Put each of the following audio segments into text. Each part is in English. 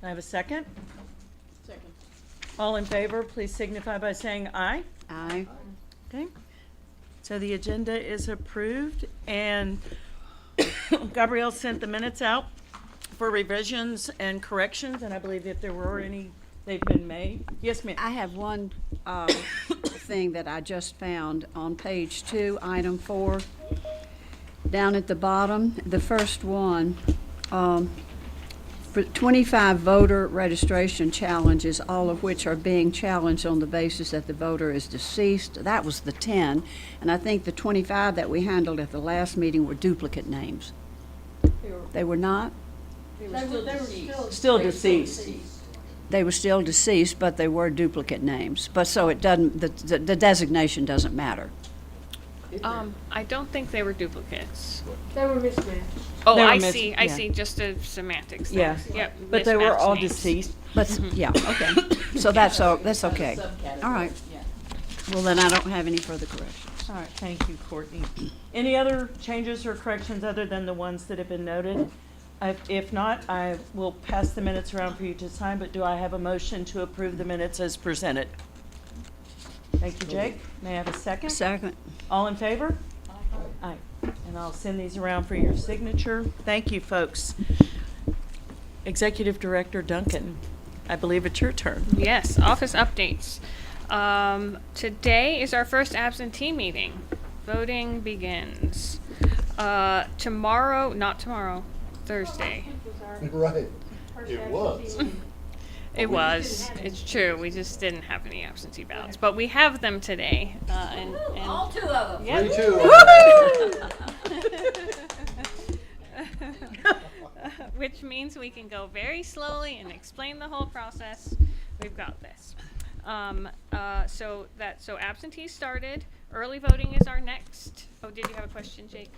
I have a second? Second. All in favor, please signify by saying aye. Aye. Okay. So the agenda is approved, and Gabrielle sent the minutes out for revisions and corrections, and I believe if there were any, they've been made. Yes, ma'am. I have one thing that I just found on page 2, item 4. Down at the bottom, the first one, for 25 voter registration challenges, all of which are being challenged on the basis that the voter is deceased. That was the 10, and I think the 25 that we handled at the last meeting were duplicate names. They were not? Still deceased. They were still deceased, but they were duplicate names. But so it doesn't, the designation doesn't matter. I don't think they were duplicates. They were mismatched. Oh, They were I mis- see. yeah. I see. Just a semantics. Thing. Yeah. Yep. But they were mismatched all names. deceased. But, yeah, okay. So that's okay. All right. Well, then I don't have any further corrections. All right, thank you, Courtney. Any other changes or corrections other than the ones that have been noted? If not, I will pass the minutes around for you to sign, but do I have a motion to approve the minutes as presented? Thank you, Jake. May I have a second? Second. All in favor? Aye. And I'll send these around for your signature. Thank you, folks. Executive Director Duncan, I believe it's your turn. Yes. Office updates. Today is our first absentee meeting. Voting begins. Not tomorrow. Thursday. Right. It was. It was. It's true. We just didn't have any absentee ballots, but we have them today. All 2 of them. Yep. 3-2. Which means we can go very slowly and explain the whole process. We've got this. So absentees started. Early voting is our next. Oh, did you have a question, Jake?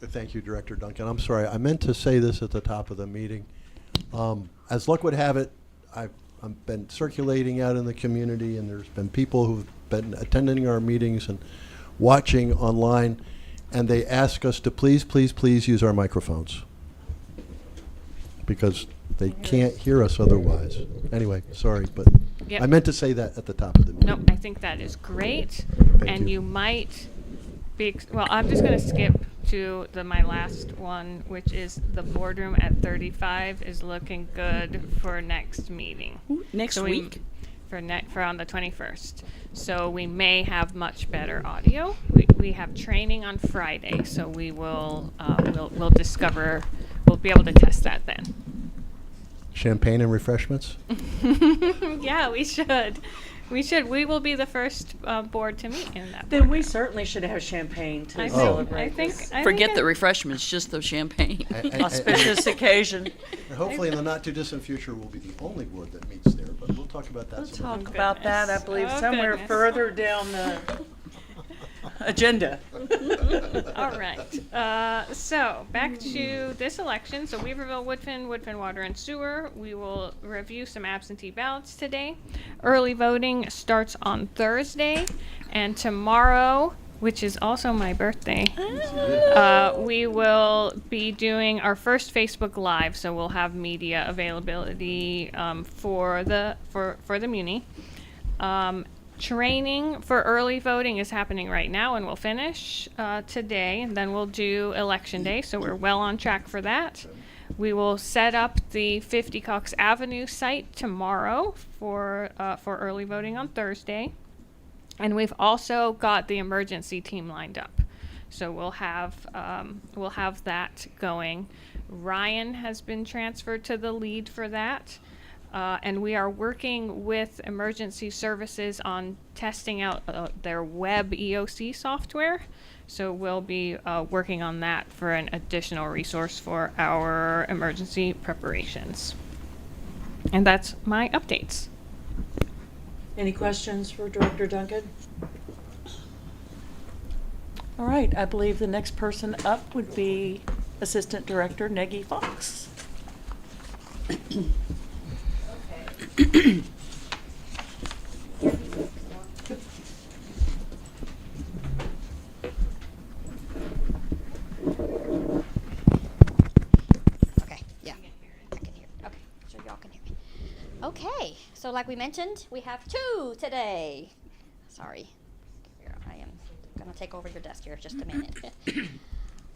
Thank you, Director Duncan. I'm sorry, I meant to say this at the top of the meeting. As luck would have it, I've been circulating out in the community, and there's been people who've been attending our meetings and watching online, and they ask us to please, please, please use our microphones because they can't hear us otherwise. Anyway, sorry, but Yep. I meant to say that at the top of the meeting. Nope, I think that is great. Thank you. You might be, well, I'm just going to skip to my last one, which is the boardroom at 35 is looking good for next meeting. Next So week? For on the 21st. So we may have much better audio. We have training on Friday, so we will, we'll discover, we'll be able to test that then. Champagne and refreshments? Yeah, we should. We will be the first board to meet in that. Then we certainly should have champagne to I think, celebrate I think, this I Forget think the refreshments, just the champagne. auspicious occasion. And hopefully in the not-too-distant future, we'll be the only board that meets there, but we'll talk about that We'll some other talk time. about that, I goodness. believe, Oh, somewhere goodness. further down the agenda. All right. So back to this election. So Weaverville, Woodfin Water and Sewer. We will review some absentee ballots today. Early voting starts on Thursday, and tomorrow, which is also my birthday, we will be doing our first Facebook Live. So we'll have media availability for the Muni. Training for early voting is happening right now, and we'll finish today, and then we'll do Election Day, so we're well on track for that. We will set up the 50 Cox Avenue site tomorrow for early voting on Thursday, and we've also got the emergency team lined up, so we'll have that going. Ryan has been transferred to the lead for that. And we are working with emergency services on testing out their web EOC software. So we'll be working on that for an additional resource for our emergency preparations. And that's my updates. Any questions for Director Duncan? All right, I believe the next person up would be Assistant Director Neggy Fox. Okay, yeah, I can hear. Okay, so y'all can hear me. Okay, so like we mentioned, we have 2 today. Sorry, here, I am gonna take over your desk here just a minute.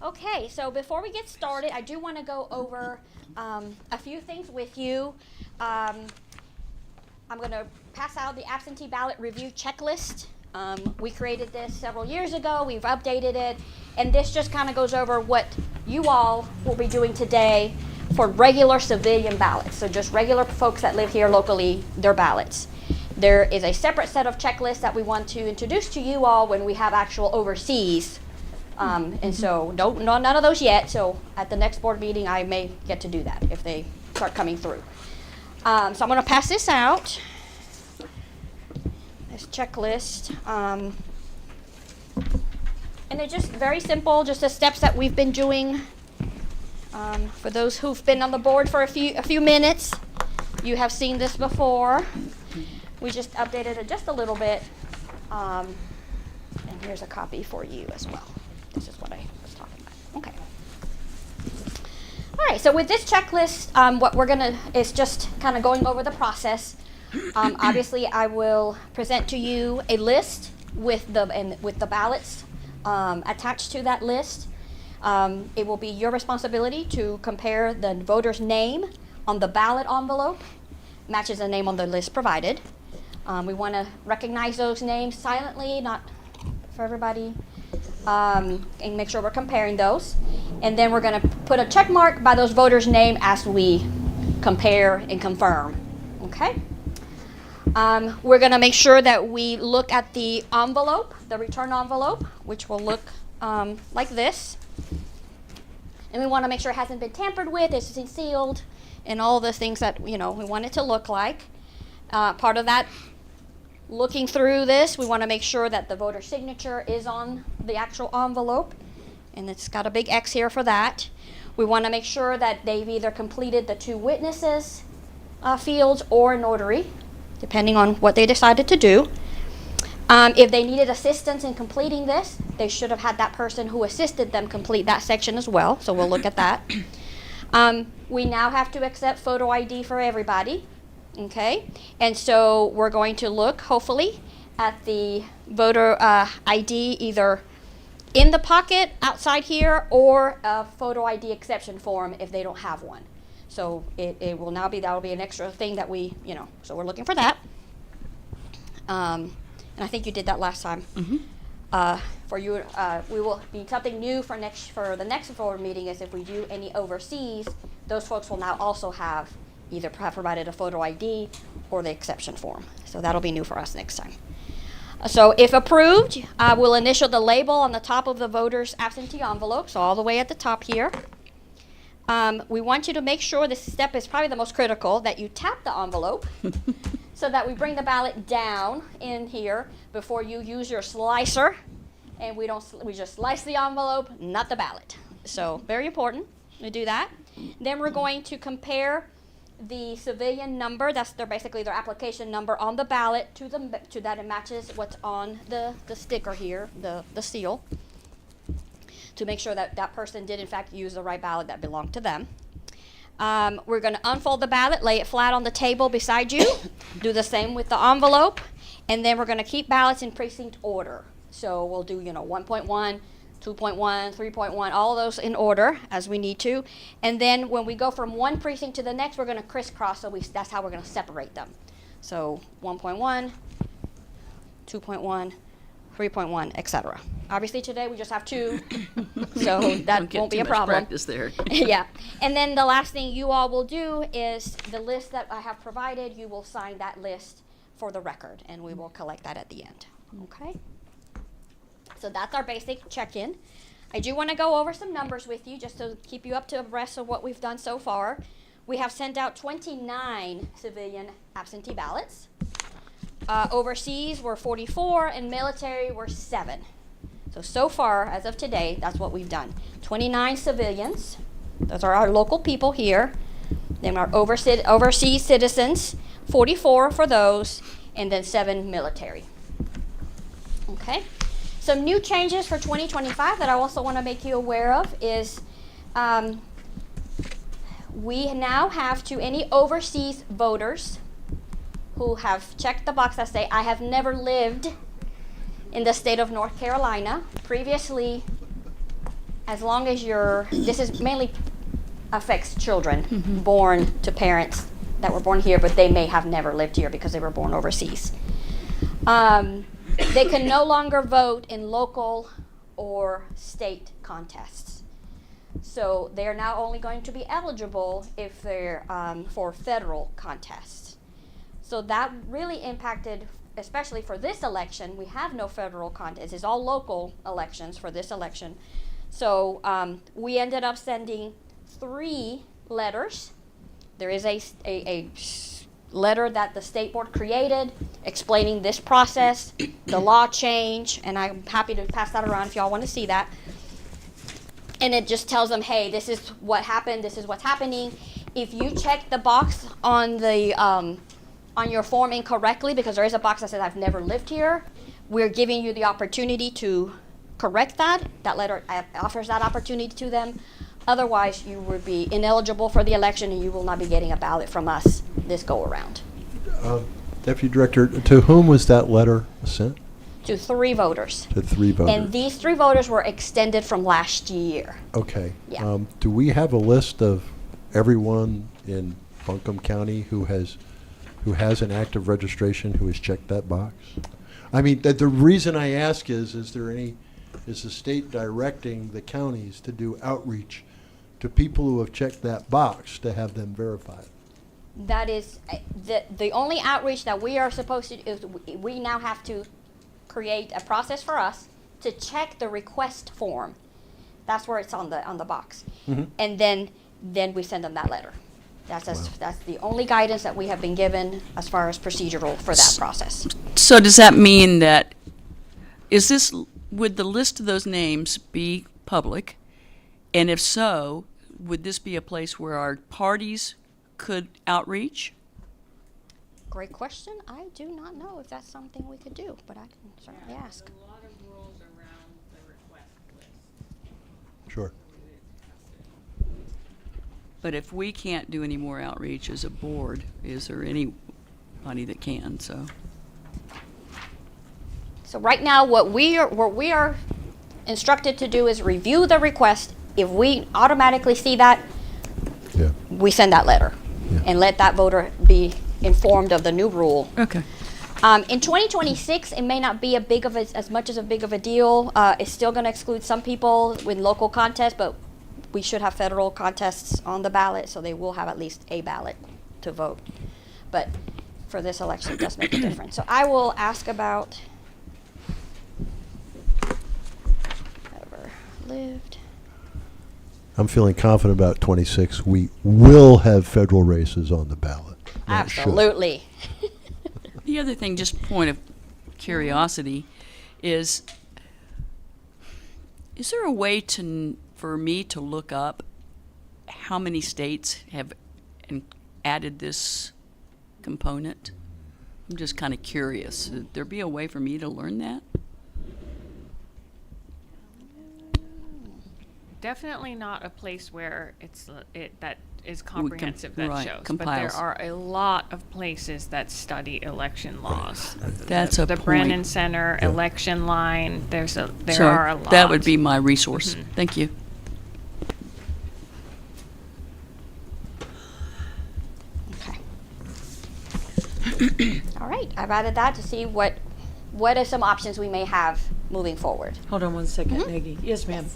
Okay, so before we get started, I do want to go over a few things with you. I'm going to pass out the absentee ballot review checklist. We created this several years ago. We've updated it, and this just kind of goes over what you all will be doing today for regular civilian ballots. So just regular folks that live here locally, their ballots. There is a separate set of checklists that we want to introduce to you all when we have actual overseas. And so none of those yet. So at the next board meeting, I may get to do that if they start coming through. So I'm going to pass this out. This checklist. And they're just very simple, just the steps that we've been doing. For those who've been on the board for a few minutes, you have seen this before. We just updated it just a little bit. And here's a copy for you as well. This is what I was talking about. Okay. All right, so with this checklist, what we're going to is just kind of going over the process. Obviously, I will present to you a list with the ballots attached to that list. It will be your responsibility to compare the voter's name on the ballot envelope, matches the name on the list provided. We want to recognize those names silently, not for everybody, and make sure we're comparing those. And then we're going to put a check mark by those voters' name as we compare and confirm. Okay? We're going to make sure that we look at the envelope, the return envelope, which will look like this. And we want to make sure it hasn't been tampered with, it's been sealed, and all the things that we want it to look like. Part of that, looking through this, we want to make sure that the voter signature is on the actual envelope, and it's got a big X here for that. We want to make sure that they've either completed the 2 witnesses fields or a notary, depending on what they decided to do. If they needed assistance in completing this, they should have had that person who assisted them complete that section as well, so we'll look at that. We now have to accept photo ID for everybody. Okay, and so we're going to look, hopefully, at the voter ID either in the pocket outside here or a photo ID exception form if they don't have one. So it will now be, that will be an extra thing that we, so we're looking for that. And I think you did that last time. Mm-hmm. For you, we will be something new for the next board meeting is if we do any overseas, those folks will now also have either have provided a photo ID or the exception form. So that'll be new for us next time. So if approved, we'll initial the label on the top of the voter's absentee envelope, so all the way at the top here. We want you to make sure this step is probably the most critical, that you tap the envelope so that we bring the ballot down in here before you use your slicer. And we just slice the envelope, not the ballot. So very important to do that. Then we're going to compare the civilian number, that's basically their application number on the ballot to that it matches what's on the sticker here, the seal, to make sure that that person did in fact use the right ballot that belonged to them. We're going to unfold the ballot, lay it flat on the table beside you, do the same with the envelope, and then we're going to keep ballots in precinct order. So we'll do 1.1, 2.1, 3.1, all of those in order as we need to. And then when we go from one precinct to the next, we're going to crisscross, so that's how we're going to separate them. So 1.1, 2.1, 3.1, etc. Obviously today we just have 2, so that won't be a problem. Practice there. Yeah. And then the last thing you all will do is the list that I have provided, you will sign that list for the record, and we will collect that at the end. Okay? So that's our basic check-in. I do want to go over some numbers with you just to keep you up to abreast of what we've done so far. We have sent out 29 civilian absentee ballots. Overseas were 44 and military were 7. So far, as of today, that's what we've done. 29 civilians. Those are our local people here. Then our overseas citizens, 44 for those, and then 7 military. Okay? Some new changes for 2025 that I also want to make you aware of is we now have to any overseas voters who have checked the box that say, I have never lived in the state of North Carolina. Previously, as long as this is mainly affects children born to parents that were born here, but they may have never lived here because they were born overseas. They can no longer vote in local or state contests. So they're now only going to be eligible if they're for federal contests. So that really impacted, especially for this election. We have no federal contests. It's all local elections for this election. So we ended up sending 3 letters. There is a letter that the state board created explaining this process, the law change, and I'm happy to pass that around if y'all want to see that. And it just tells them, hey, this is what happened, this is what's happening. If you check the box on the on your form incorrectly, because there is a box that says I've never lived here, we're giving you the opportunity to correct that. That letter offers that opportunity to them. Otherwise, you would be ineligible for the election and you will not be getting a ballot from us this go around. Deputy Director, to whom was that letter sent? To 3 voters. To 3 voters. And these 3 voters were extended from last year. Okay. Yeah. Do we have a list of everyone in Buncombe County who has an active registration who has checked that box? I mean, the reason I ask is the state directing the counties to do outreach to people who have checked that box to have them verified? That is, the only outreach that we are supposed to do is we now have to create a process for us to check the request form. That's where it's on the box. And then we send them that letter. That's the only guidance that we have been given as far as procedural for that process. So does that mean that, would the list of those names be public? And if so, would this be a place where our parties could outreach? Great question. I do not know if that's something we could do, but I can certainly ask. A lot of rules around the request list. Sure. But if we can't do any more outreach as a board, is there anybody that can? So right now, what we are instructed to do is review the request. If we automatically see that, Yeah. we send that letter and let that voter be informed of the new rule. Okay. In 2026, it may not be as much of a deal. It's still going to exclude some people with local contests, but we should have federal contests on the ballot, so they will have at least a ballot to vote. But for this election, it does make a difference. So I will ask about ever lived. I'm feeling confident about 26. We will have federal races on the ballot. Not should. Absolutely. The other thing, just point of curiosity, is there a way for me to look up how many states have added this component? I'm just kind of curious. Would there be a way for me to learn that? Definitely not a place where that is comprehensive that right, shows. compiles. But there are a lot of places that study election laws. That's a the point. Brennan Center, Yeah. Election Line. There So are a lot. that would be my resource. Thank you. Okay. All right. I've added that to see what are some options we may have moving forward. Hold on one second, Maggie. Yes, ma'am.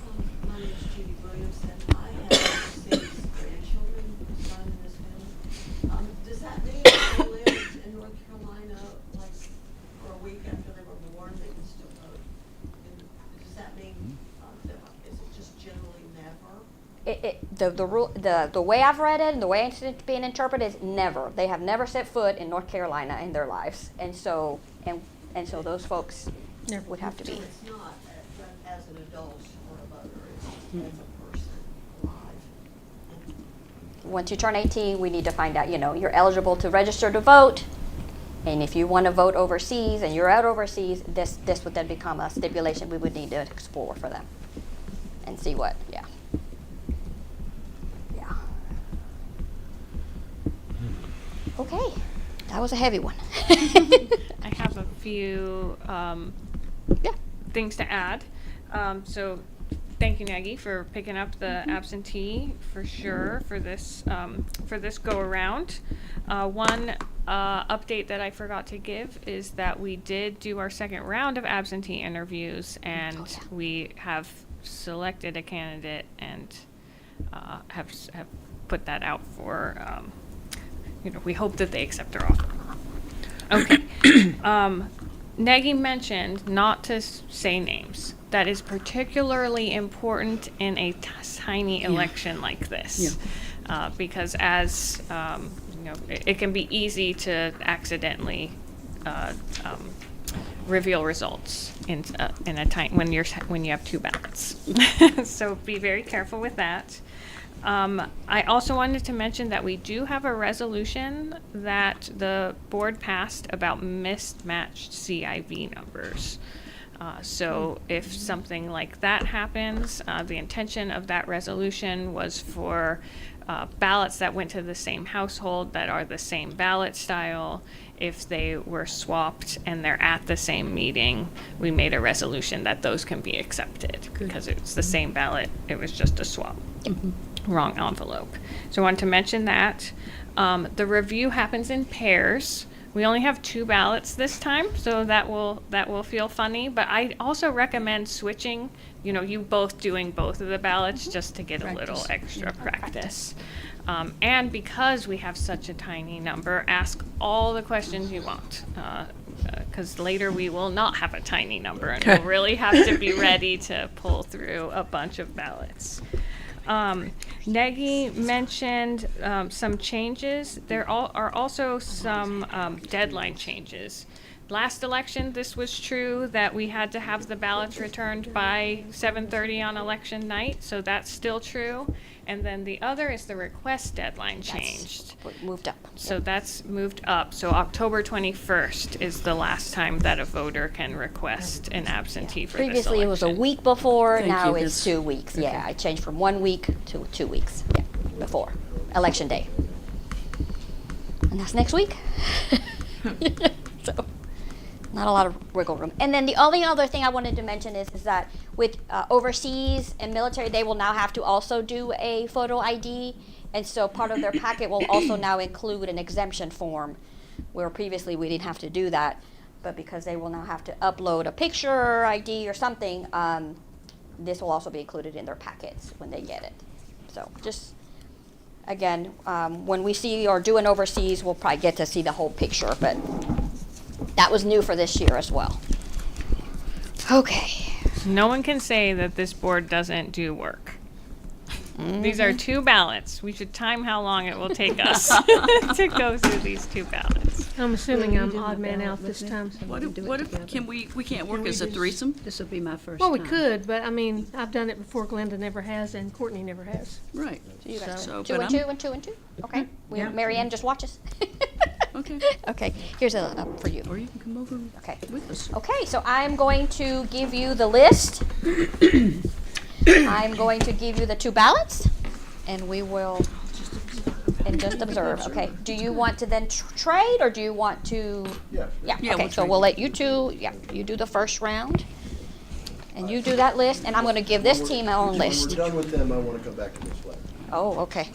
My name is Judy Williamson. I have 6 grandchildren, son and his family. Does that mean if they lived in North Carolina, like, for a week after they were born, they can still vote? And does that mean, is it just generally never? The way I've read it and the way it's being interpreted is never. They have never set foot in North Carolina in their lives, and so those folks would have to So be. it's not as an adult or a voter, it's as a person alive. Once you turn 18, we need to find out, you're eligible to register to vote. And if you want to vote overseas and you're out overseas, this would then become a stipulation we would need to explore for them and see what, yeah. Okay. That was a heavy one. I have a few Yeah. things to add. So thank you, Nagy, for picking up the absentee for sure for this go around. One update that I forgot to give is that we did do our second round of absentee interviews, and we have selected a candidate and have put that out for. We hope that they accept our offer. Okay. Nagy mentioned not to say names. That is particularly important in a tiny election like this, because as it can be easy to accidentally reveal results in a time when you have two ballots. So be very careful with that. I also wanted to mention that we do have a resolution that the board passed about mismatched CIV numbers. So if something like that happens, the intention of that resolution was for ballots that went to the same household that are the same ballot style. If they were swapped and they're at the same meeting, we made a resolution that those can be accepted because it's the same ballot. It was just a swap. Wrong envelope. So I wanted to mention that. The review happens in pairs. We only have 2 ballots this time, so that will feel funny. But I also recommend switching. You both doing both of the ballots just to get a little extra practice. And because we have such a tiny number, ask all the questions you want. Because later we will not have a tiny number, and we'll really have to be ready to pull through a bunch of ballots. Nagy mentioned some changes. There are also some deadline changes. Last election, this was true that we had to have the ballots returned by 7:30 on election night, so that's still true. And then the other is the request deadline changed. Moved up. So that's moved up. So October 21st is the last time that a voter can request an absentee for this election. Previously, it was a week before, Thank now you. it's 2 weeks. Yeah, I changed from 1 week to 2 weeks, before Election Day. And that's next week. So, not a lot of wiggle room. And then the only other thing I wanted to mention is that with overseas and military, they will now have to also do a photo ID. And so part of their packet will also now include an exemption form, where previously we didn't have to do that. But because they will now have to upload a picture ID or something, this will also be included in their packets when they get it. So just, again, when we see or do an overseas, we'll probably get to see the whole picture. But that was new for this year as well. Okay. No one can say that this board doesn't do work. These are 2 ballots. We should time how long it will take us to go through these 2 ballots. I'm assuming I'm odd man out this time. What if can we can't work as a threesome? This will be my first Well, we time. could, but I mean, I've done it before. Glenda never has, and Courtney never has. Right. So you guys So, 2 but and I'm- 2 and 2 and 2. Okay. Mary Ann just watches. Okay. Okay. Here's a for you. Or you can come over Okay. with us. Okay, so I'm going to give you the list. I'm going to give you the 2 ballots, and we will just observe. Okay. Do you want to then trade, or do you want to? Yeah. Yeah, Okay. we'll So trade. we'll let you 2. Yeah. You do the first round, and you do that list, and I'm going to give this team our own When list. we're done with them, I want to come back to this way. Oh, okay.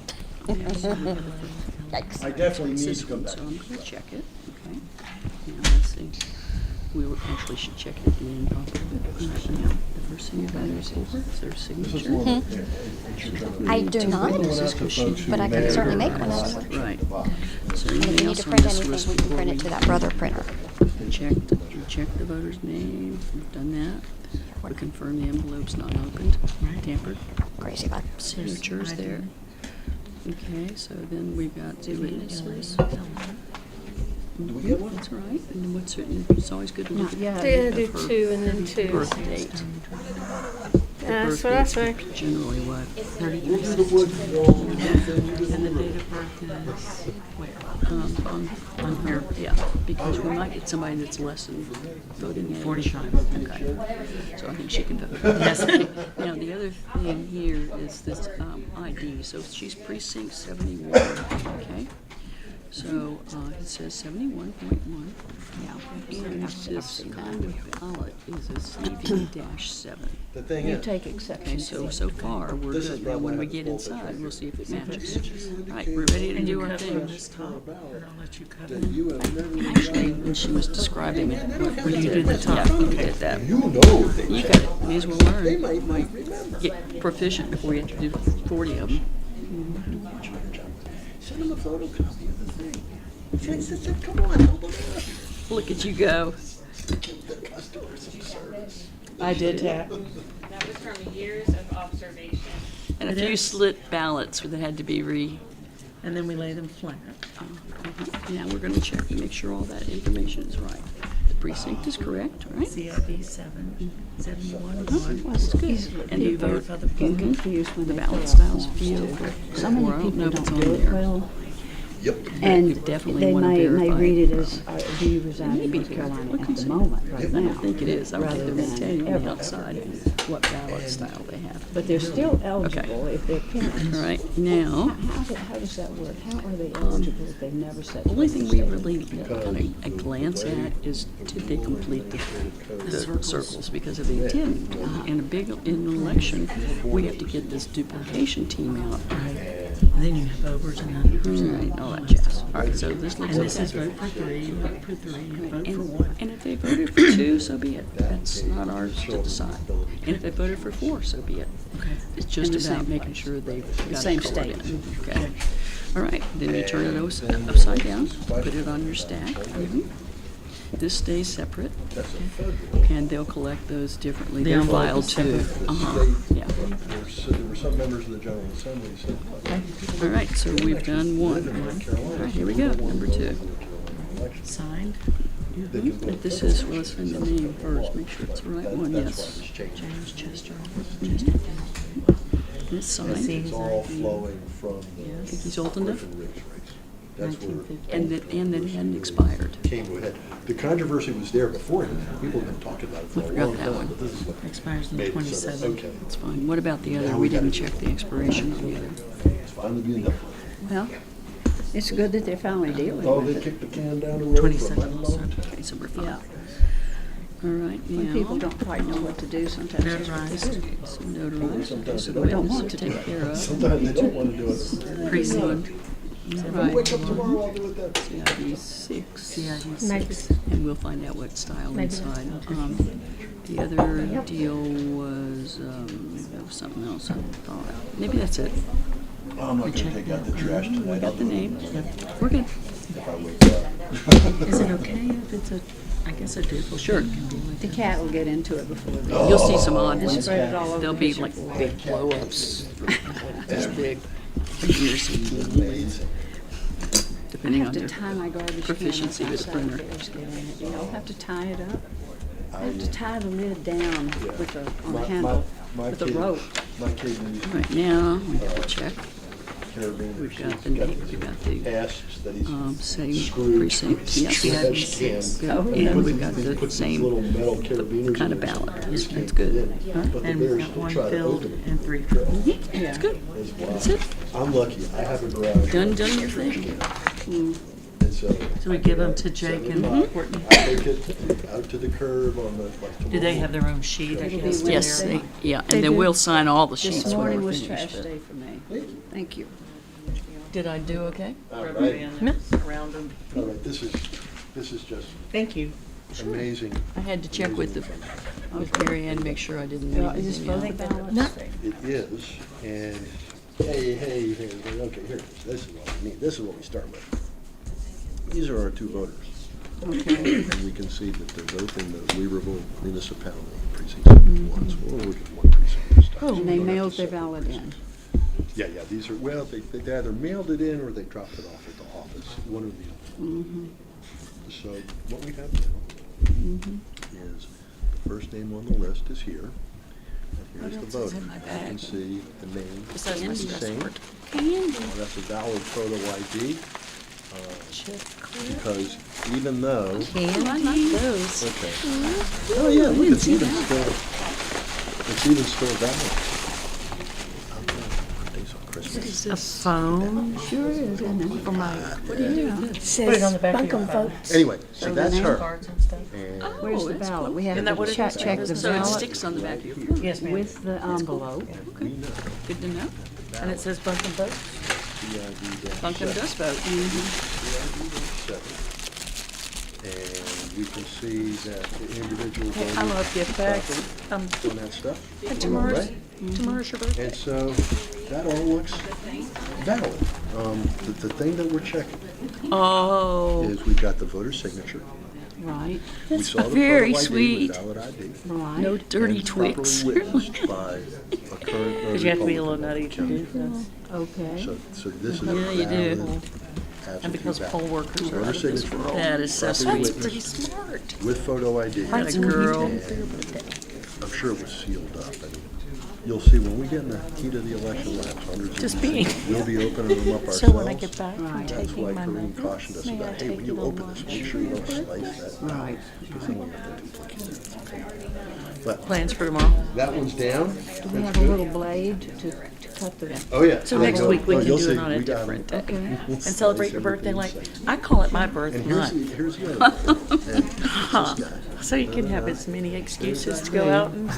Yikes. I definitely need This to come one, back so to I'm this gonna way. check it. Okay. Now let's see. We actually should check it at the end. Now, the first thing about is their This is signature. more of a- I do not, One out to folks who but I can may certainly or make may one not of them. check Right. the box. So And if anything you need else to on print this anything, list we can before print it to that brother printer. check the voter's name. We've done that. We confirm the envelope's not opened, tampered. Crazy about it. Signatures there. Okay, so then we've got 2 witnesses. That's right. And then it's always good to look at yet. They're the gonna do 2 and then 2. birth date. That's what I say. Generally what? On here, yeah, because we might get somebody that's less than voting age. 45. Okay, so I think she can vote. Yes. Now, the other thing here is this ID, so she's precinct 71, okay? So, it says 71.1. Yeah. And this kind of ballot is a CV-7. The thing You is, take exception. Okay, so far, we're This is good. Now, probably when we how get the full picture inside, we'll see if it is. matches. All right, we're ready to do our thing. that you have never Actually, when she was describing it, when you did the top, you did that. You know they You check. got it, may as well learn. They might remember. Get proficient before you have to do 40 of them. Send them a photocopy of the thing. Say, come on, help them out. Look at you go. The customer service. I did tap. That was from years of observation. And a few slit ballots that had to be And then we lay them flat. Now we're gonna check to make sure all that information is right. The precinct is correct, right? CIB 71 Well, that's good. And you vote, Get confused when the they ballot fill out styles forms, feel, too. or So I many don't know people if it's don't on do it there. well, Yep. and You definitely they wanna may verify. read it as, do you reside in Maybe. North Carolina Look at and the see. moment, right I now? don't think it is. I would think rather they're gonna tell you than on the ever. outside what ballot style they have. But they're still eligible if they're parents. All right, now, How does that work? How are they eligible if they've never set? the only thing we really kind of glance at is did they complete the circles because of the intent. In in an election, we have to get this duplication team out. Then you have overs and unders. Right, and all that jazz. All right, so this looks And like this is that. vote for three, vote for three, vote for one. And if they voted for 2, so be it. That's not ours to decide. And if they voted for 4, so be it. Okay. It's just In the about same making place. sure they've got same it colored state. in. Okay. All right, then you turn it upside down, put it on your stack. This stays separate, and they'll collect those differently. The They're envelope filed is too. separate. Yeah. There were some members of the General Assembly who said, All right, so we've done 1. All right, here we go, number 2. Signed, But this is, well, let's find the name first, make sure it's the right one, yes. James Chester. And it's signed. it's all flowing from Think the he's old enough? Griffin Ridge race. That's where And that it hadn't expired. it came to a head. The controversy was there beforehand. People have been talking about it for We a forgot long that time, one. but this is what Expires in made it so 27. that, okay, That's fine. What about the other? Now We we gotta didn't do check the expiration on the other. it's fine to be in that. Well, it's good that they're finally dealing Oh, with they it. kicked the can down the road for a 27 long also. time. Okay, so we're fine. Yeah. All right, When people now, don't quite know what to do, sometimes that's what they Notarized. do. so notarized, okay, so the Or don't witness want to to do take it. care of. Sometimes they don't want to do it. Precinct, Right, Wake up tomorrow, I'll do it then. CID 6. CID Maybe. 6. And we'll find out what style Maybe that's inside. not The other deal was, there was something else I thought. Maybe that's it. I'm not gonna take out the trash tonight. We got the name. We're good. If I wake up. Is it okay if it's a, I guess a duplicate? Sure. Can be like The that. cat will get into it before they. You'll see some odd Just ones. spread it all over There'll the be picture like for big blow-ups, this big, figures, Amazing. I depending have on to the tie my garbage can proficiency up with the outside printer. Thanksgiving. Do y'all have to tie it up? I have to tie the lid down with the, on the handle, with a rope. My kid used All right, now, we double check. carabiner. We've got the name, we've got the, Asps that he's same screwed precinct, yes. trash can. Good. Oh, And yeah. we've got He the puts these little same metal carabiners kind in of there, so ballot. this That's can't good. get in. But the And we've bears got will one try to filled open it. and 3 filled. That's good. It's wild. That's it. I'm lucky, I have a garage. Done your thing. And so. So we give them to Jake and Courtney? I take it out to the curb on the, like. Do they have their own sheet, I It'll be guess? with Yes, them. yeah, They and then do. we'll sign all the sheets This when morning we're was finished. trash day for me. Thank you. Did I do okay? All Rubber right, band around them. all right, this is just Thank you. amazing. I had to check with Mary Ann, make sure I didn't leave Is this anything voting out. ballots? It is, and hey, okay, here it is. This is what we need. This is what we start with. These are our 2 voters. Okay. And we can see that they're both in the Weaverville municipality, precinct 71. So we'll look at one precinct this time. And they We don't have mailed to their separate ballot in. precincts. Yeah, these are, well, they either mailed it in or they dropped it off at the office, one or the other. So what we have now is the first name on the list is here. And here's the voter. You can see the name is Besides my the stress same. work. That's a valid photo ID. Because even though, I like those. okay. Oh, yeah, look, it's even still valid. I'm gonna put these on Christmas A phone? Sure is, isn't it? For my, Put it on the back of your phone. Anyway, so that's her. Cards and stuff. And Where's the ballot? We have Isn't that to what it check is? the So it ballot sticks on the back of your phone. Yes, ma'am. with the envelope. Good to know. And it says Bunkin' Vote. Buncombe does vote. And you can see that the individual I love gift bags. on that stuff. And tomorrow's, Right? tomorrow's your birthday. And so that all looks valid. The thing that we're checking Oh, is we've got the voter signature. Right, We saw the very photo ID sweet. with valid ID. right. no dirty and properly Twix. witnessed by a current Because you have to be a little Republican nutty to do this. Okay. So this is a Yeah, you do. valid, And absentee because ballot. poll workers are Voter out of this signature. world. That is so Properly sweet. witnessed Smart. with photo ID. That a girl. And I'm sure it was sealed up. I mean, you'll see when we get in the heat of the election, we'll have hundreds Just of these being- things. We'll be opening them up ourselves. So when I get back from Right. That's why taking my Corinne medicine, cautioned us may I about, hey, take when it you on open this, lunch? make sure you don't slice that. Right. Because then you have to duplicate. But Plans for tomorrow? that one's down. Do we That's have a good. little blade to cut the? Oh, yeah. So next Oh, week we oh, can you'll do it see. on a We got different them. day. Okay. And celebrate your birthday like, Everything I call it my birth And here's month. here's the other thing. And Huh. this guy. So you can have as many excuses to go out and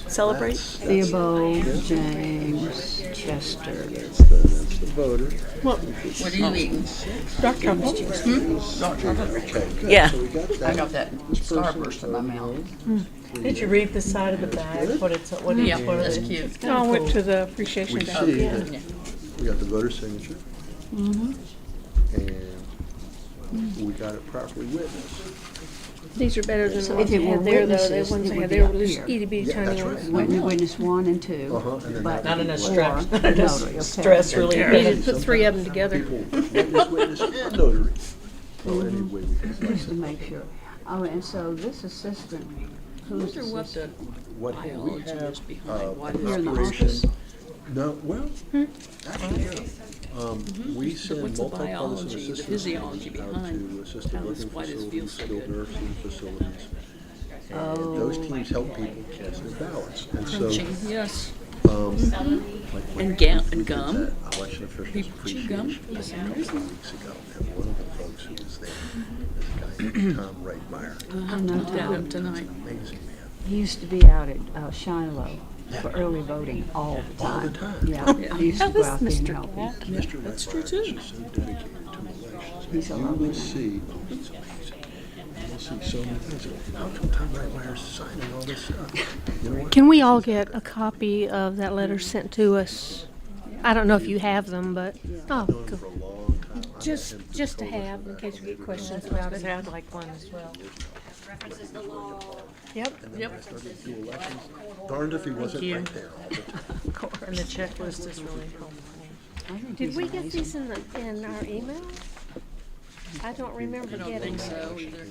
celebrate. Theobald, James, Chester. That's the voter. What are you eating? Dark chocolate. Okay, good. Yeah. So we got that. I got that starburst in my mouth. Did you read the side of the bag? What it's, what Yeah, it's, what that's it is? cute. I went to the appreciation We day. see that we got the voter signature. And we got it properly witnessed. These are better than the So ones if it they were had there, though. The witnesses, ones it they would had be there up were just here. itty bitty Yeah, tiny that's ones. right. Witness 1 and 2. Uh-huh, and then but that- Not enough or stress. Not enough notary, okay. stress really. We just put 3 of them together. People, witness, and notary. Well, anyway, we can flex Just to it. make sure. Oh, and so this assistant, who's Wonder what assistant? What we biology have, is behind why this You're in the operation. office? No, well, actually, yeah. We send what's the multi-partisan biology, the assistants physiology out behind to assisted how this- living why this facilities, feels so skilled good? nursing facilities. And those teams help people cast their ballots. And so, Crunching, yes. like when And gum, we and did gum. that election officials People chew gum. appreciation That's a couple amazing. of weeks ago, and one of the folks who was there, this guy named Tom Reitmeyer, I'll look that up tonight. amazing man. He used to be out at Shiloh for early voting all the All time. the time. Yeah, he used to go out there and help him. Mr. That's true, Reitmeyer too. is so dedicated to elections. He's a You lovely will man. see, oh, he's amazing. You'll see so many things. How come Tom Reitmeyer's signing all this stuff? You know what? Can we all get a copy of that letter sent to us? I don't know if you have them, but, oh, I've known him cool. for a long time. I've met Just, him through just to coalition have in back case we in get questions I about was it. gonna say I'd like one as well. Yep. And then when I started to do elections, darned if he wasn't you. right there all the time. And the checklist is really helpful. I think Did he's we get amazing. these in our email? I don't remember I don't getting think them. so either.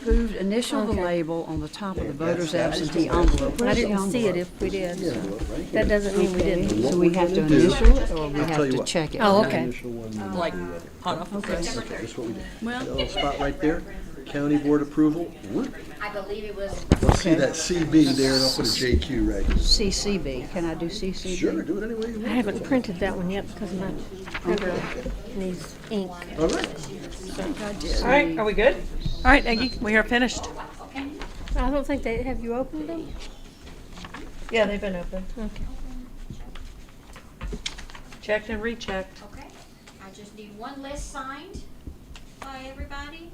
Approved, initial the Okay. label on the top of the voter's absentee envelope. I Where's the didn't see it envelope? if we did. Yeah, well, right here. That doesn't mean we didn't. So we have to do- initial it, or we I'll have tell you to what. check it? Oh, That okay. initial one, Like, you have- hot off the press. Okay, this is what we did. Well- That little spot right there, county board approval. Whoop. I believe it was. Let's see that CB there, and I'll put a JQ right here. CCB, can I do CCB? Sure, do it any way you I want. haven't printed that one yet because my printer needs ink. All right. All right, are we good? All right, Aggie, we are finished. I don't think they, have you opened them? Yeah, they've been open. Okay. Checked and rechecked. Okay, I just need one list signed by everybody.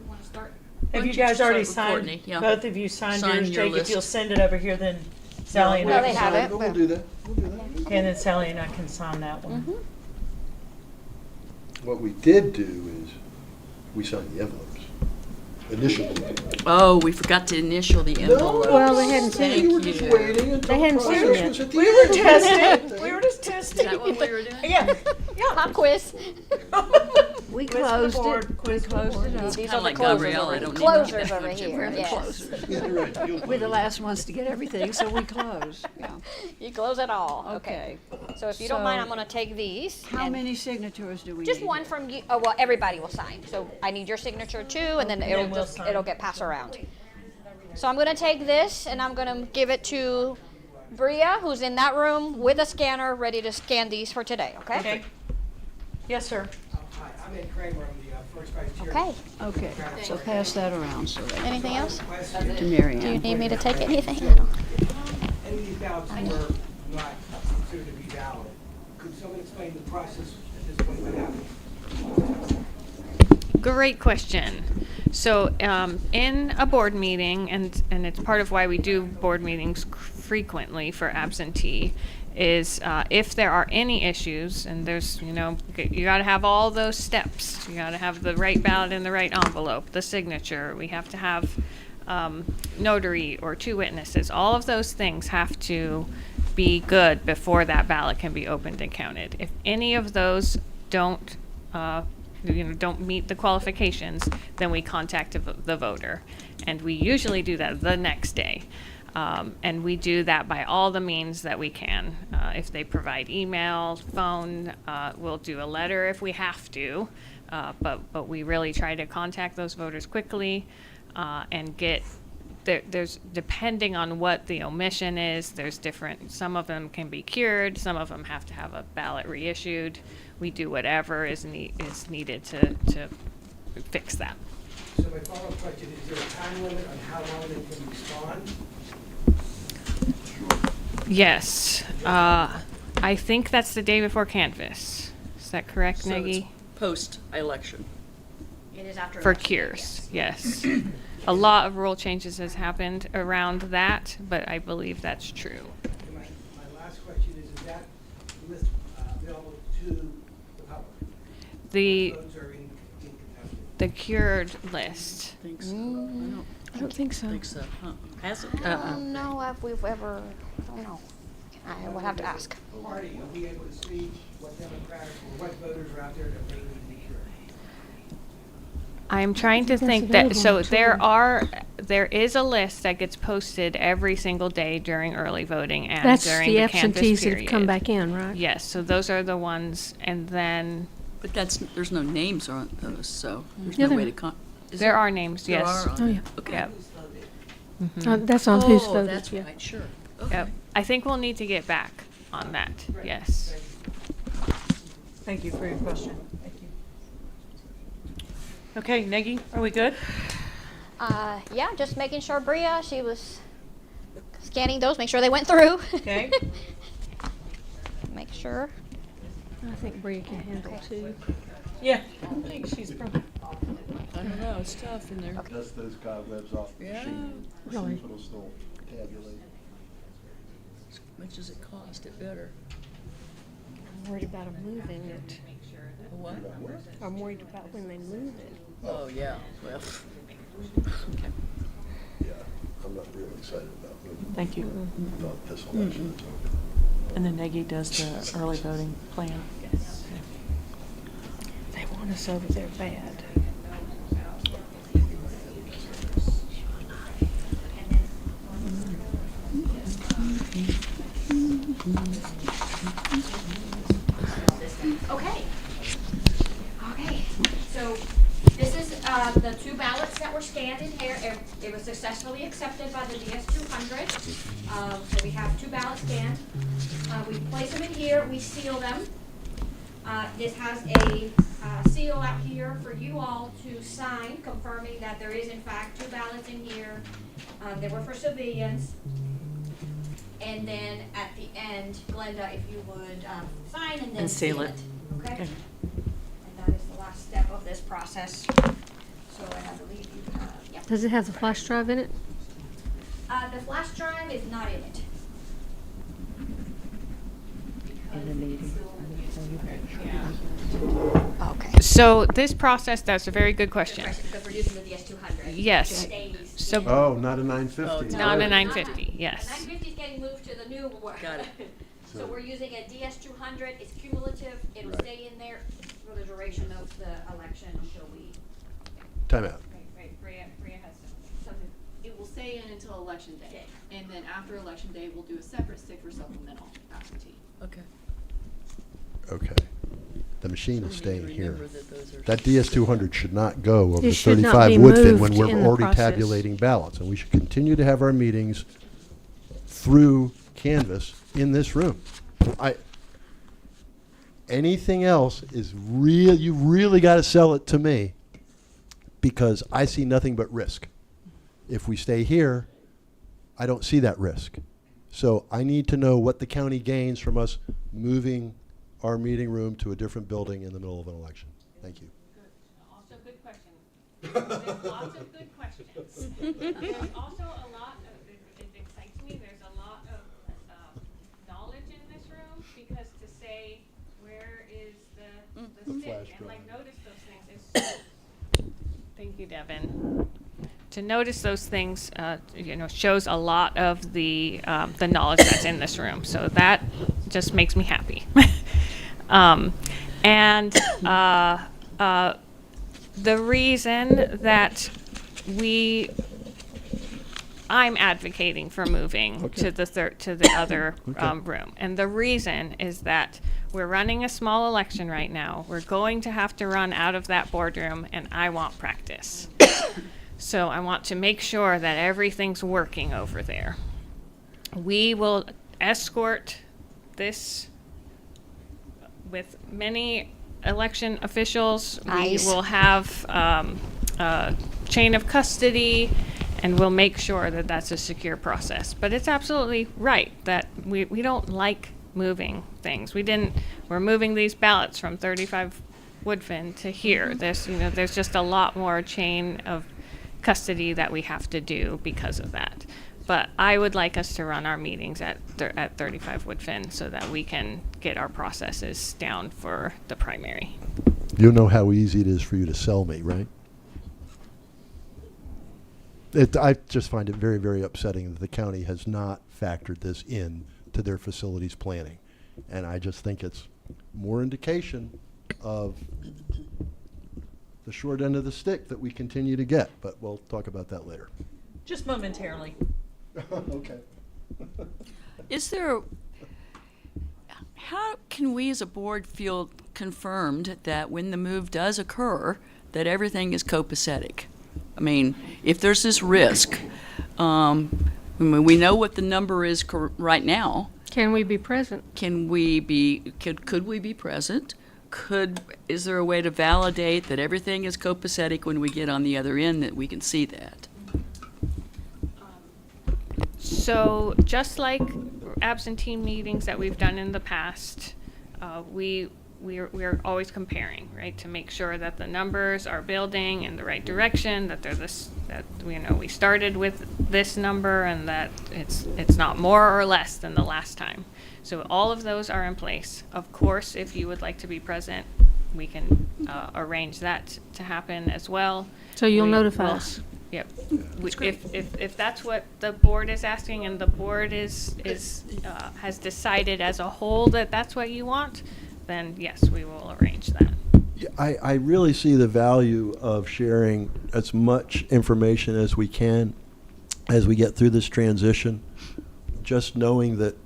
We want to start. Have Why you don't you guys already start with signed, Courtney? Yeah. both of you signed Sign yours, your Jake? If list. you'll send it over here, then Sally and No, I they can have sign. it. But we'll do that. We'll do that. Okay, and then Sally and I can sign that one. What we did do is, we signed the envelopes. Initial. Oh, we forgot to initial the envelope. Well, they hadn't seen Thank You were just you. waiting until They hadn't the seen process it. was at the We were end. testing, we were just Is testing. that what we were doing? Yeah, Pop quiz. We Quiz the closed board, it, we quiz the closed board. it up. These Kinda are the like closers Gabrielle, over I here. don't need to get Closers that over much. here, We're the yes. Yeah, you're right. You'll- We're the last ones to get everything, so we close, yeah. You close it all. Okay. Okay. So if you don't mind, So- I'm going to take these. How and many signatures do we need? Just one from you. Oh, well, everybody will sign. So I need your signature too, and then it'll we'll just sign. it'll get passed around. So I'm going to take this and I'm going to give it to Bria, who's in that room with a scanner, ready to scan these for today, okay? Okay. Yes, sir. Hi, I'm Ed Kramer, I'm the first vice chair. Okay. Okay, so pass that around so that, Anything else? to Mary Do you Ann. need me to take anything? I don't- Any of these ballots were not considered to be valid. Could someone explain the process at this point what happened? Great question. So, in a board meeting, and it's part of why we do board meetings frequently for absentee, is if there are any issues, and there's, you got to have all those steps. You got to have the right ballot in the right envelope, the signature. We have to have notary or 2 witnesses. All of those things have to be good before that ballot can be opened and counted. If any of those don't meet the qualifications, then we contact the voter. And we usually do that the next day. And we do that by all the means that we can. If they provide email, phone, we'll do a letter if we have to. But we really try to contact those voters quickly and get there's depending on what the omission is, there's different, some of them can be cured, some of them have to have a ballot reissued. We do whatever is needed to fix that. So my follow-up question, is there a time limit on how long they can respond? Yes, I think that's the day before canvass. Is that correct, So it's Nagy? post-election. It is after. For election, cures, yes. A lot of rule changes has happened around that, but I believe that's true. And my last question is that list available to the public? The Those are incontested. the cured list. Think so. I don't think so. Think so, huh? Has it? I don't know if we've ever, I don't know. I will have to ask. Party, you'll be able to see what Democrats or what voters are out there that may need to be cured. I'm trying to That's think that, available so on there is a list that gets posted every single day during early voting and That's during the the canvass absentees that period. have come back in, right? Yes, so those are the ones, and then But there's no names on those, so there's Yeah, no way there- to is there are names, There yes. are on Oh, it. yeah. Okay. Yep. That's on who's Oh, voted, that's yeah. right, sure. Yep. Okay. I think we'll need to get back on that, yes. Thank you for your question. Thank you. Okay, Nagy, are we good? Yeah, just making sure Bria, she was scanning those, make sure they went through. Okay. Make sure. I think Bria can handle 2. Yeah, I think she's probably. I don't know, it's tough in there. Dust those cobwebs off the Yeah. machine. Really? It'll still tabulate. As much as it cost, it better. I'm worried about them moving it. What? I'm worried about when they move it. Oh, yeah, well. Yeah, I'm not really excited about moving Thank you. about this election. And then Nagy does the early voting plan. They want us over there bad. Okay. Okay, so this is the 2 ballots that were scanned in here. It was successfully accepted by the DS200. So we have 2 ballots scanned. We place them in here, we seal them. This has a seal out here for you all to sign, confirming that there is in fact 2 ballots in here. They were for civilians. And then at the end, Glenda, if you would sign and then And seal seal it. it. Okay? Okay. And that is the last step of this process. So I believe you have, yep. Does it have the flash drive in it? The flash drive is not in it. Okay. So this process, that's a very good question. Because we're using the DS200. Yes. It stays. So Oh, not a 950. not a No, 950, The yes. 950 is getting moved to the new one. Got it. So we're using a DS200, it's cumulative, it'll Right. stay in there for the duration of the election until we. Time out. Bria has something. It will stay in until election day, and then after election day, we'll do a separate stick for supplemental absentee. Okay. Okay. The machine is So we staying need to here. remember that those are- That DS200 should not go over It to should not 35 be Woodfin when moved we're in the already process. tabulating ballots. And we should continue to have our meetings through canvas in this room. Anything else is real. You really got to sell it to me, because I see nothing but risk. If we stay here, I don't see that risk. So I need to know what the county gains from us moving our meeting room to a different building in the middle of an election. Thank you. Also good question. There's lots of good questions. There's also a lot of, it excites me, there's a lot of knowledge in this room, because to say, where is the stick, and like notice those things is so, thank you, Devin. To notice those things, shows a lot of the knowledge that's in this room. So that just makes me happy. The reason that I'm advocating for moving to the other room, and the reason is that we're running a small election right now. We're going to have to run out of that boardroom, and I want practice. So I want to make sure that everything's working over there. We will escort this with many election officials. Nice. We will have a chain of custody, and we'll make sure that that's a secure process. But it's absolutely right that we don't like moving things. We're moving these ballots from 35 Woodfin to here. There's just a lot more chain of custody that we have to do because of that. But I would like us to run our meetings at 35 Woodfin so that we can get our processes down for the primary. You know how easy it is for you to sell me, right? I just find it very, very upsetting that the county has not factored this in to their facilities planning. And I just think it's more indication of the short end of the stick that we continue to get, but we'll talk about that later. Just momentarily. Okay. How can we as a board feel confirmed that when the move does occur, that everything is copacetic? I mean, if there's this risk, we know what the number is right now. Can we be present? Could we be present? Is there a way to validate that everything is copacetic when we get on the other end, that we can see that? So just like absentee meetings that we've done in the past, we're always comparing, right, to make sure that the numbers are building in the right direction, that they're we started with this number, and that it's not more or less than the last time. So all of those are in place. Of course, if you would like to be present, we can arrange that to happen as well. So you'll We notify will- us? Yep. If that's what the board is asking, and the board has decided as a whole that that's what you want, then yes, we will arrange that. Yeah, I really see the value of sharing as much information as we can as we get through this transition. Just knowing that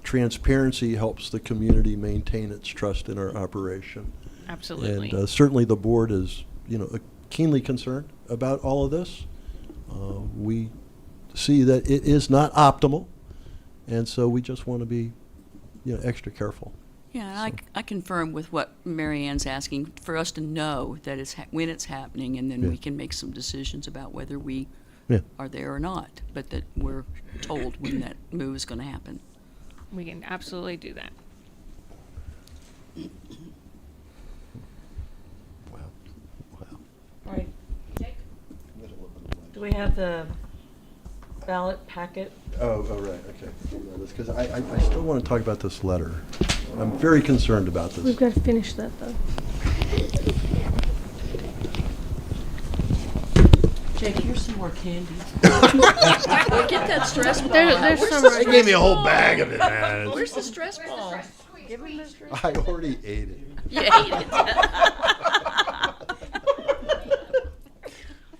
transparency helps the community maintain its trust in our operation. Absolutely. And certainly the board is, keenly concerned about all of this. We see that it is not optimal, and so we just want to be, extra careful. Yeah, I confirm with what Mary Ann's asking, for us to know that when it's happening, and then Yeah. we can make some decisions about whether we Yeah. are there or not, but that we're told when that move is going to happen. We can absolutely do that. Wow. All right. Do we have the ballot packet? Oh, right, okay. Because I still want to talk about this letter. I'm very concerned about this. We've got to finish that, though. Jake, here's some more candy. Get that stress ball. There's some They right gave me a whole bag of it, man. Where's the stress ball? I already ate it. You ate it.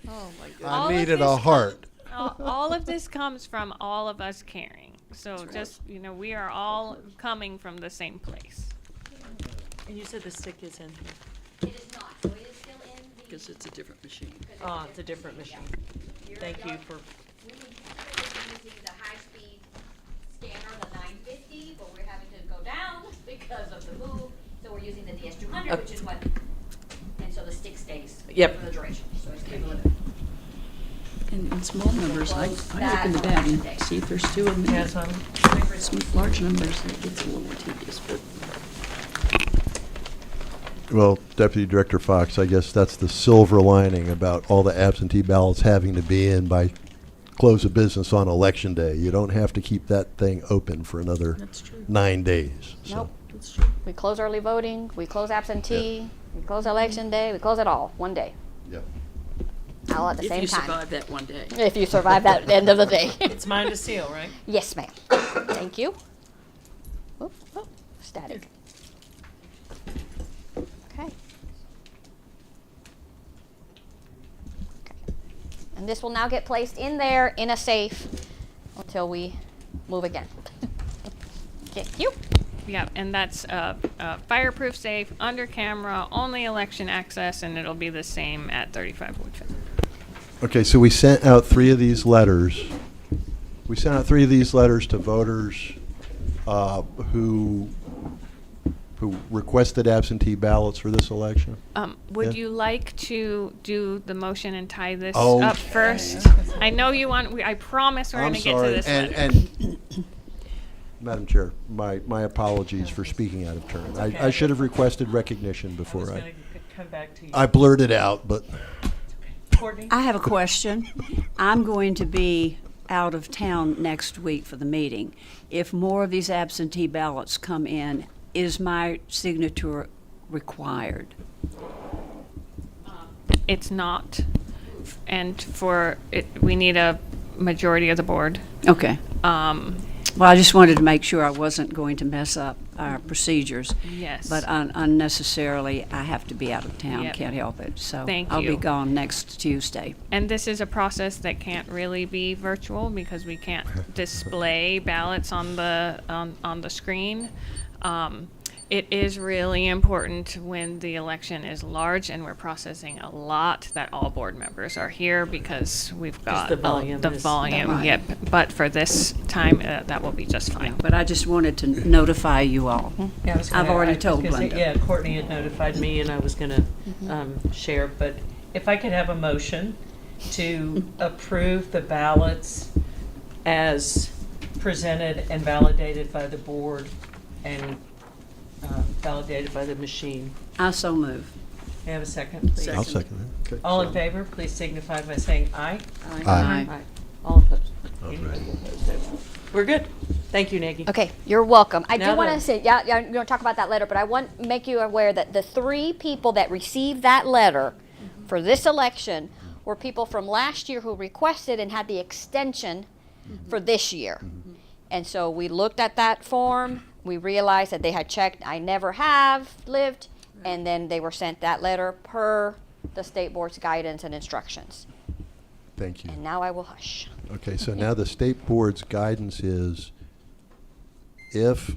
Oh my God. I needed a heart. All of this comes from all of us caring. So just, we are all coming from the same place. And you said the stick is in here. It is not, so it is still in the. Because it's a different machine. Oh, it's a different machine. Thank you for, Using the high-speed scanner, the 950, but we're having to go down because of the move. So we're using the DS200, which is what, and so the stick stays Yep. for the duration. So it's cumulative. In small numbers, I look into that and see if there's two of them. Yeah, so Some large numbers, it gets a little tedious, but. Well, Deputy Director Fox, I guess that's the silver lining about all the absentee ballots having to be in by close of business on Election Day. You don't have to keep that thing open for another That's true. 9 days. So. Nope. That's true. We close early voting, we close absentee, we close election day, we close it all, one day, Yeah. all at the If same you time. survive that one day. If you survive that end of the day. it's mine to seal, right? Yes, ma'am. Thank you. Oh, static. Okay. And this will now get placed in there in a safe until we move again. Thank you. Yeah, and that's fireproof safe, under camera, only election access, and it'll be the same at 35 Woodfin. Okay, so we sent out 3 of these letters. We sent out 3 of these letters to voters who requested absentee ballots for this election. Would Yeah. you like to do the motion and tie this Oh, up first? I know you want, I promise we're I'm going to get to sorry, this and, letter. and Madam Chair, my apologies for speaking out of turn. I should have requested recognition I was before gonna I come back to you. I blurted out, but Courtney? I have a question. I'm going to be out of town next week for the meeting. If more of these absentee ballots come in, is my signature required? It's not, and for it, we need a majority of the board. Okay. Um, Well, I just wanted to make sure I wasn't going to mess up our procedures. Yes. But unnecessarily, I have to be out of town. Yep. Can't help it. So Thank I'll you. be gone next Tuesday. And this is a process that can't really be virtual because we can't display ballots on the screen. It is really important when the election is large and we're processing a lot that all board members are here because we've got the volume the is- volume. Right. Yep. But for this time, that will be just fine. But I just wanted to notify you all. Yeah, I was I've gonna- already I was told gonna say, Glenda. Yeah, Courtney had notified me and I was gonna share, but if I could have a motion to approve the ballots as presented and validated by the board and validated by the machine. I so move. May I have a second, please? I'll second that. Okay. All in favor, please signify by saying aye. Aye. All opposed? All right. Anybody opposed? We're good. Thank you, Nagy. Okay, you're welcome. I do Now want then. to say, yeah, you're going to talk about that letter, but I want to make you aware that the 3 people that received that letter for this election were people from last year who requested and had the extension for this year. And so we looked at that form, we realized that they had checked, I never have lived, and then they were sent that letter per the state board's guidance and instructions. Thank you. And now I will hush. Okay, so now the state board's guidance is if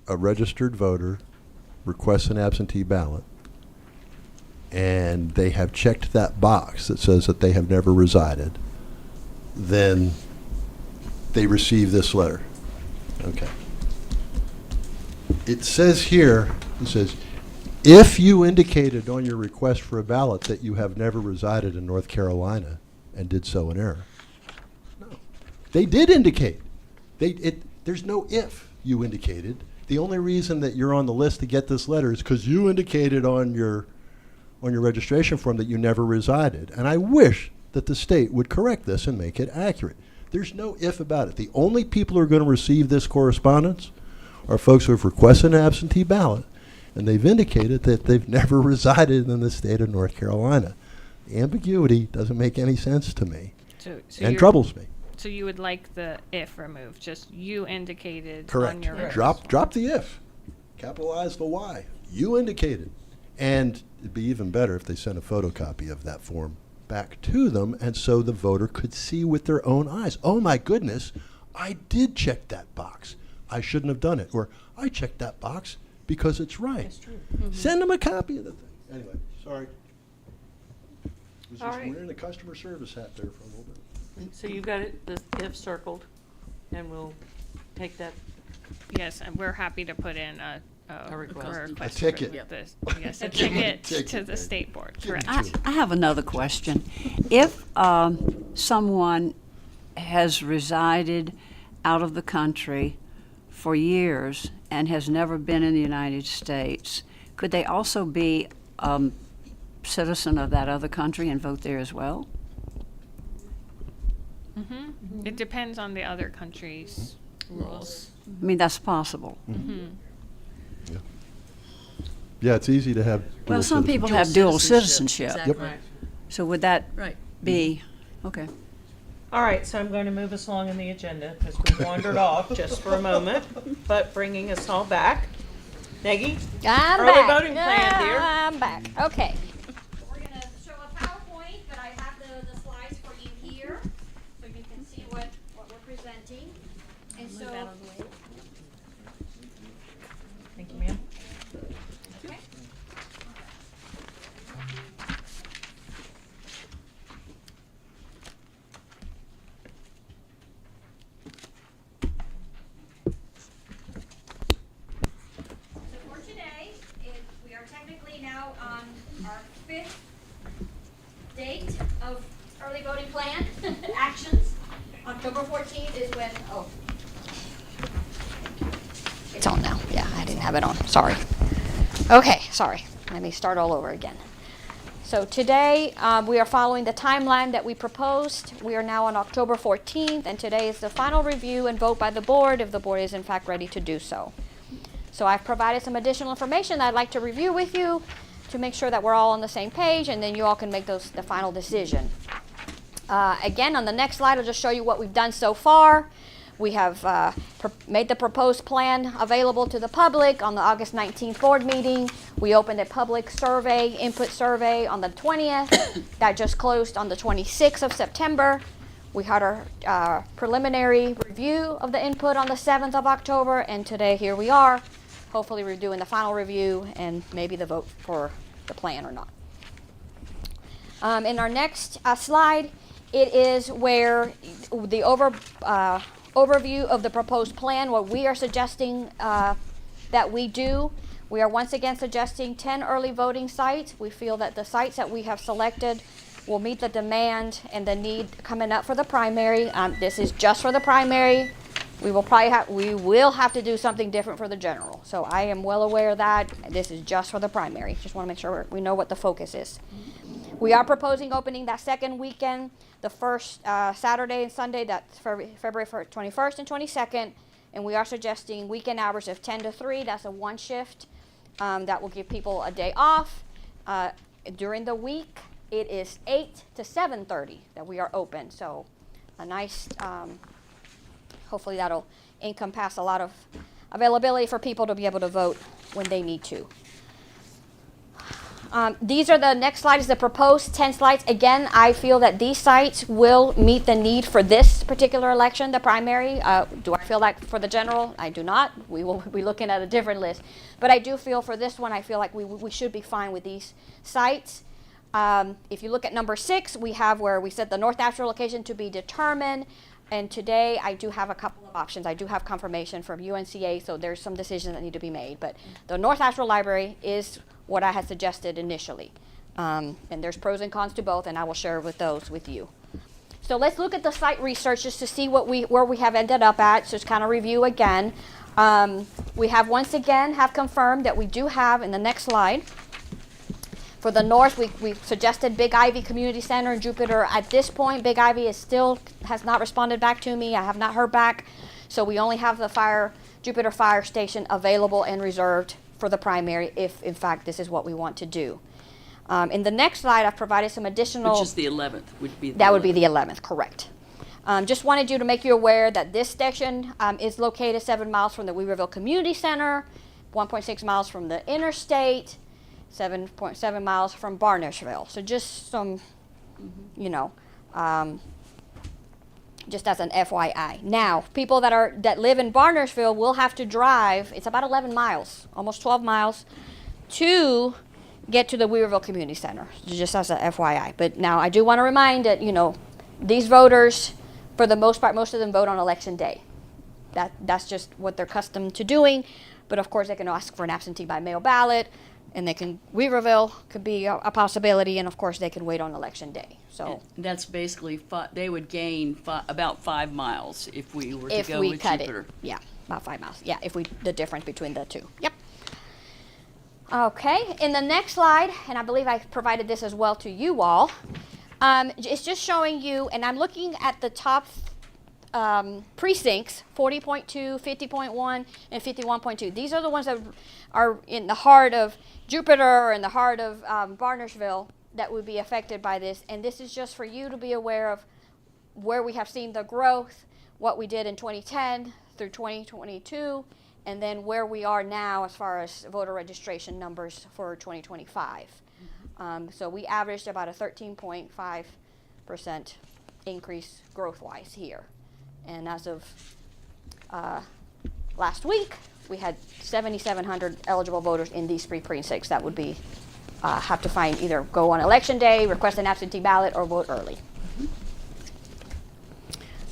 a registered voter requests an absentee ballot and they have checked that box that says that they have never resided, then they receive this letter. Okay. It says here, it says, if you indicated on your request for a ballot that you have never resided in North Carolina and did so in error. No. They did indicate. There's no if you indicated. The only reason that you're on the list to get this letter is because you indicated on your registration form that you never resided. And I wish that the state would correct this and make it accurate. There's no if about it. The only people who are going to receive this correspondence are folks who have requested an absentee ballot, and they've indicated that they've never resided in the state of North Carolina. The ambiguity doesn't make any sense to me So and you're- troubles me. So you would like the if removed, just you indicated on Correct. your request. Drop the if. Capitalize the Y. You indicated. And it'd be even better if they sent a photocopy of that form back to them, and so the voter could see with their own eyes. Oh my goodness, I did check that box. I shouldn't have done it. Or I checked that box because it's right. That's true. Send them a copy of the thing. Anyway, sorry. Was All just right. wearing the customer service hat there for a little bit. So you got it, the if circled. and we'll take that. Yes, and we're happy to put in a request. request A ticket. for this. Yes, a ticket to Ticket. the state board, correct. I have another question. If someone has resided out of the country for years and has never been in the United States, could they also be a citizen of that other country and vote there as well? It depends on the other country's rules. I mean, that's possible. Yeah, it's easy to have. Well, dual some citizenship. people have dual citizenship. Exactly. So would that Right. be, okay. All right, so I'm going to move us along in the agenda because we wandered off just for a moment, but bringing us all back. Nagy? I'm Early back. voting plan, dear. I'm back. Okay. We're gonna show a PowerPoint, but I have the slides for you here, so you can see what we're presenting. And so. Thank you, ma'am. Okay. So for today, we are technically now on our 5th date of early voting plan actions. October 14th is when, it's on now. Yeah, I didn't have it on. Sorry. Okay, sorry. Let me start all over again. So today, we are following the timeline that we proposed. We are now on October 14th, and today is the final review and vote by the board if the board is in fact ready to do so. So I've provided some additional information I'd like to review with you to make sure that we're all on the same page, and then you all can make the final decision. Again, on the next slide, I'll just show you what we've done so far. We have made the proposed plan available to the public on the August 19th board meeting. We opened a public survey, input survey on the 20th. That just closed on the 26th of September. We had our preliminary review of the input on the 7th of October, and today here we are. Hopefully we're doing the final review and maybe the vote for the plan or not. In our next slide, it is where the overview of the proposed plan, what we are suggesting that we do. We are once again suggesting 10 early voting sites. We feel that the sites that we have selected will meet the demand and the need coming up for the primary. This is just for the primary. We will have to do something different for the general. So I am well aware of that. This is just for the primary. Just want to make sure we know what the focus is. We are proposing opening that second weekend, the first Saturday and Sunday, that's February 21st and 22nd, and we are suggesting weekend hours of 10 to 3. That's a one shift. That will give people a day off. During the week, it is 8 to 7:30 that we are open. So a nice, hopefully that'll encompass a lot of availability for people to be able to vote when they need to. These are the next slides, the proposed 10 sites. Again, I feel that these sites will meet the need for this particular election, the primary. Do I feel like for the general? I do not. We will be looking at a different list. But I do feel for this one, I feel like we should be fine with these sites. If you look at number 6, we have where we said the North Natural location to be determined. And today I do have a couple of options. I do have confirmation from UNCA, so there's some decisions that need to be made. But the North Natural Library is what I had suggested initially. And there's pros and cons to both, and I will share those with you. So let's look at the site research just to see where we have ended up at, so just kind of review again. We have once again confirmed that we do have, in the next slide, for the north, we suggested Big Ivy Community Center in Jupiter. At this point, Big Ivy has not responded back to me. I have not heard back. So we only have the Jupiter Fire Station available and reserved for the primary if, in fact, this is what we want to do. In the next slide, I've provided some additional... Which is the 11th, would be the That would be the 11th, correct. Just wanted you to make you aware that this station is located 7 miles from the Weaverville Community Center, 1.6 miles from the interstate, 7.7 miles from Barnashville. So just some, just as an FYI. Now, people that live in Barnashville will have to drive, it's about 11 miles, almost 12 miles, to get to the Weaverville Community Center, just as a FYI. But now I do want to remind that, these voters, for the most part, most of them vote on election day. That's just what they're accustomed to doing. But of course, they can ask for an absentee by mail ballot, and Weaverville could be a possibility, and of course, they can wait on election day. So That's basically, they would gain about 5 miles if we were to if go we with cut Jupiter. it, yeah, about 5 miles. Yeah, the difference between the two. Yep. Okay, in the next slide, and I believe I provided this as well to you all, it's just showing you, and I'm looking at the top precincts, 40.2, 50.1, and 51.2. These are the ones that are in the heart of Jupiter and the heart of Barnersville that would be affected by this. And this is just for you to be aware of where we have seen the growth, what we did in 2010 through 2022, and then where we are now as far as voter registration numbers for 2025. So we averaged about a 13.5% increase growth-wise here. And as of last week, we had 7,700 eligible voters in these 3 precincts that would be have to either go on election day, request an absentee ballot, or vote early.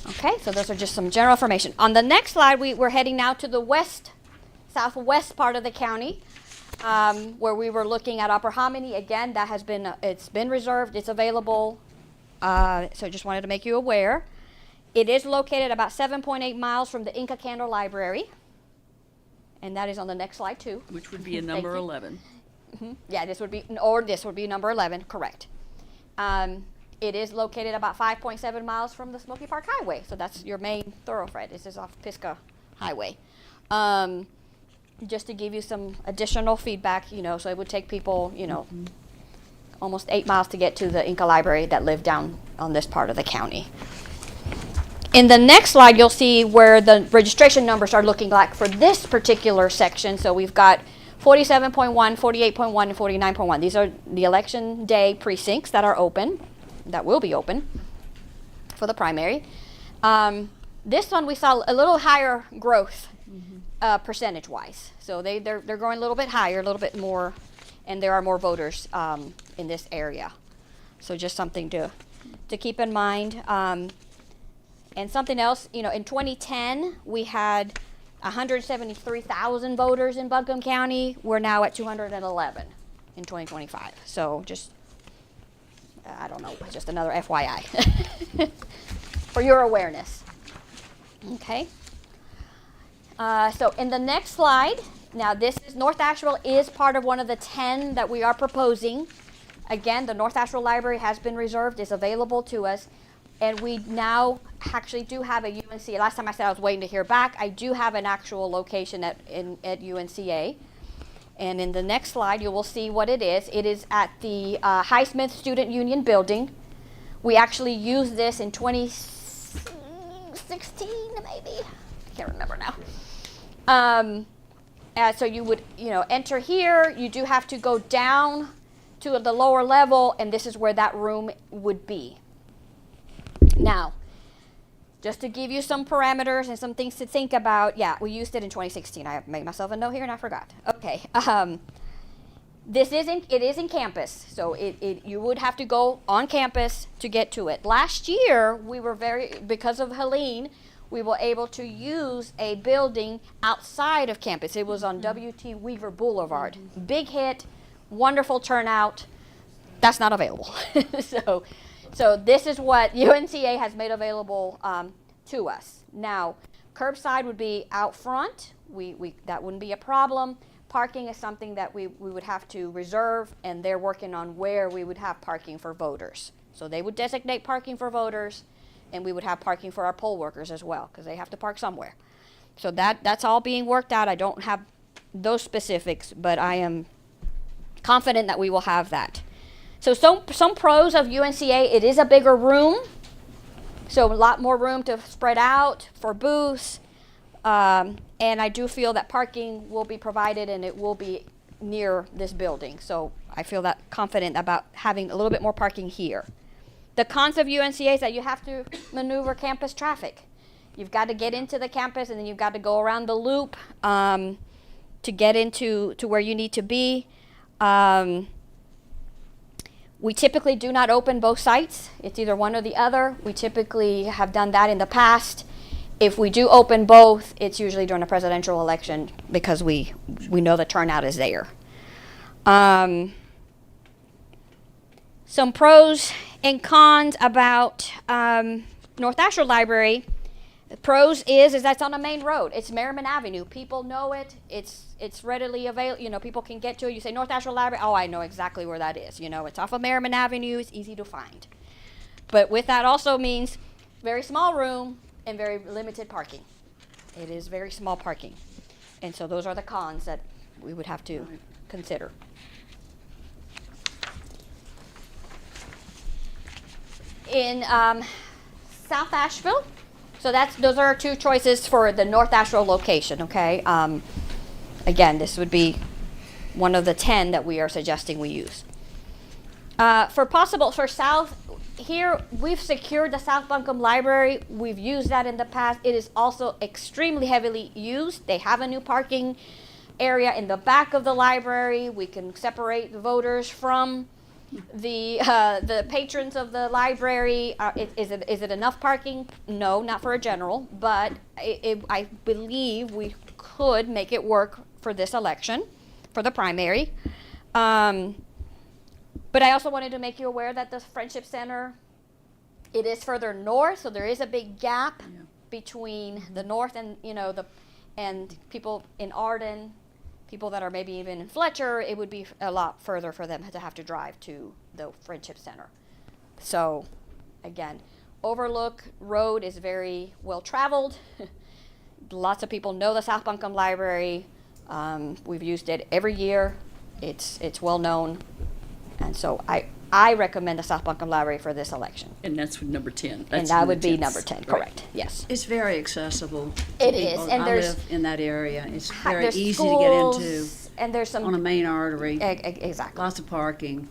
Okay, so those are just some general information. On the next slide, we're heading now to the southwest part of the county, where we were looking at Upper Hominy. Again, that has been it's been reserved. It's available. So just wanted to make you aware. It is located about 7.8 miles from the Inca Candle Library, and that is on the next slide too. Which would be a Thank number you. 11. Yeah, this would be number 11, correct. It is located about 5.7 miles from the Smoky Park Highway, so that's your main thoroughfare. This is off Pisgah Highway. Just to give you some additional feedback, so it would take people, almost 8 miles to get to the Inca Library that live down on this part of the county. In the next slide, you'll see where the registration numbers are looking like for this particular section. So we've got 47.1, 48.1, and 49.1. These are the election day precincts that are open, that will be open for the primary. This one we saw a little higher growth percentage-wise. So they're growing a little bit higher, a little bit more, and there are more voters in this area. So just something to keep in mind. And something else, in 2010, we had 173,000 voters in Buncombe County. We're now at 211 in 2025. So just, I don't know, just another FYI for your awareness. Okay. So in the next slide, now North Asheville is part of one of the 10 that we are proposing. Again, the North Asheville Library has been reserved, is available to us. And we now actually do have a UNC. Last time I said I was waiting to hear back. I do have an actual location at UNCA. And in the next slide, you will see what it is. It is at the Highsmith Student Union building. We actually used this in 2016, maybe. I can't remember now. So you would, enter here. You do have to go down to the lower level, and this is where that room would be. Now, just to give you some parameters and some things to think about, we used it in 2016. I made myself a note here and I forgot. Okay. It is in campus, so you would have to go on campus to get to it. Last year, we were because of Helene, we were able to use a building outside of campus. It was on W.T. Weaver Boulevard. Big hit, wonderful turnout. That's not available. So this is what UNCA has made available to us. Now, curbside would be out front. That wouldn't be a problem. Parking is something that we would have to reserve, and they're working on where we would have parking for voters. So they would designate parking for voters, and we would have parking for our poll workers as well, because they have to park somewhere. So that's all being worked out. I don't have those specifics, but I am confident that we will have that. So some pros of UNCA, it is a bigger room, so a lot more room to spread out for booths, and I do feel that parking will be provided and it will be near this building. So I feel that confident about having a little bit more parking here. The cons of UNCA is that you have to maneuver campus traffic. You've got to get into the campus and then you've got to go around the loop to get to where you need to be. We typically do not open both sites. It's either one or the other. We typically have done that in the past. If we do open both, it's usually during a presidential election because we know the turnout is there. Some pros and cons about North Asheville Library. The pros is that's on a main road. It's Merriman Avenue. People know it. It's readily available. You know, people can get to it. You say North Asheville Library. Oh, I know exactly where that is. You know, it's off of Merriman Avenue. It's easy to find. But with that also means very small room and very limited parking. It is very small parking. And so those are the cons that we would have to consider. In South Asheville, so those are our two choices for the North Asheville location, okay? Again, this would be one of the 10 that we are suggesting we use. For South, here we've secured the South Buncombe Library. We've used that in the past. It is also extremely heavily used. They have a new parking area in the back of the library. We can separate the voters from the patrons of the library. Is it enough parking? No, not for a general, but I believe we could make it work for this election, for the primary. But I also wanted to make you aware that the Friendship Center, it is further north, so there is a big gap between the north and and people in Arden. People that are maybe even in Fletcher, it would be a lot further for them to have to drive to the Friendship Center. So, again, Overlook Road is very well traveled. Lots of people know the South Buncombe Library. We've used it every year. It's well known, and so I recommend the South Buncombe Library for this election. And that's number 10. And that would be number 10, correct? Yes. It's very accessible. It is, and I there's live in that area. It's very there's easy to get into schools, and there's some on a main artery. exactly. Lots of parking.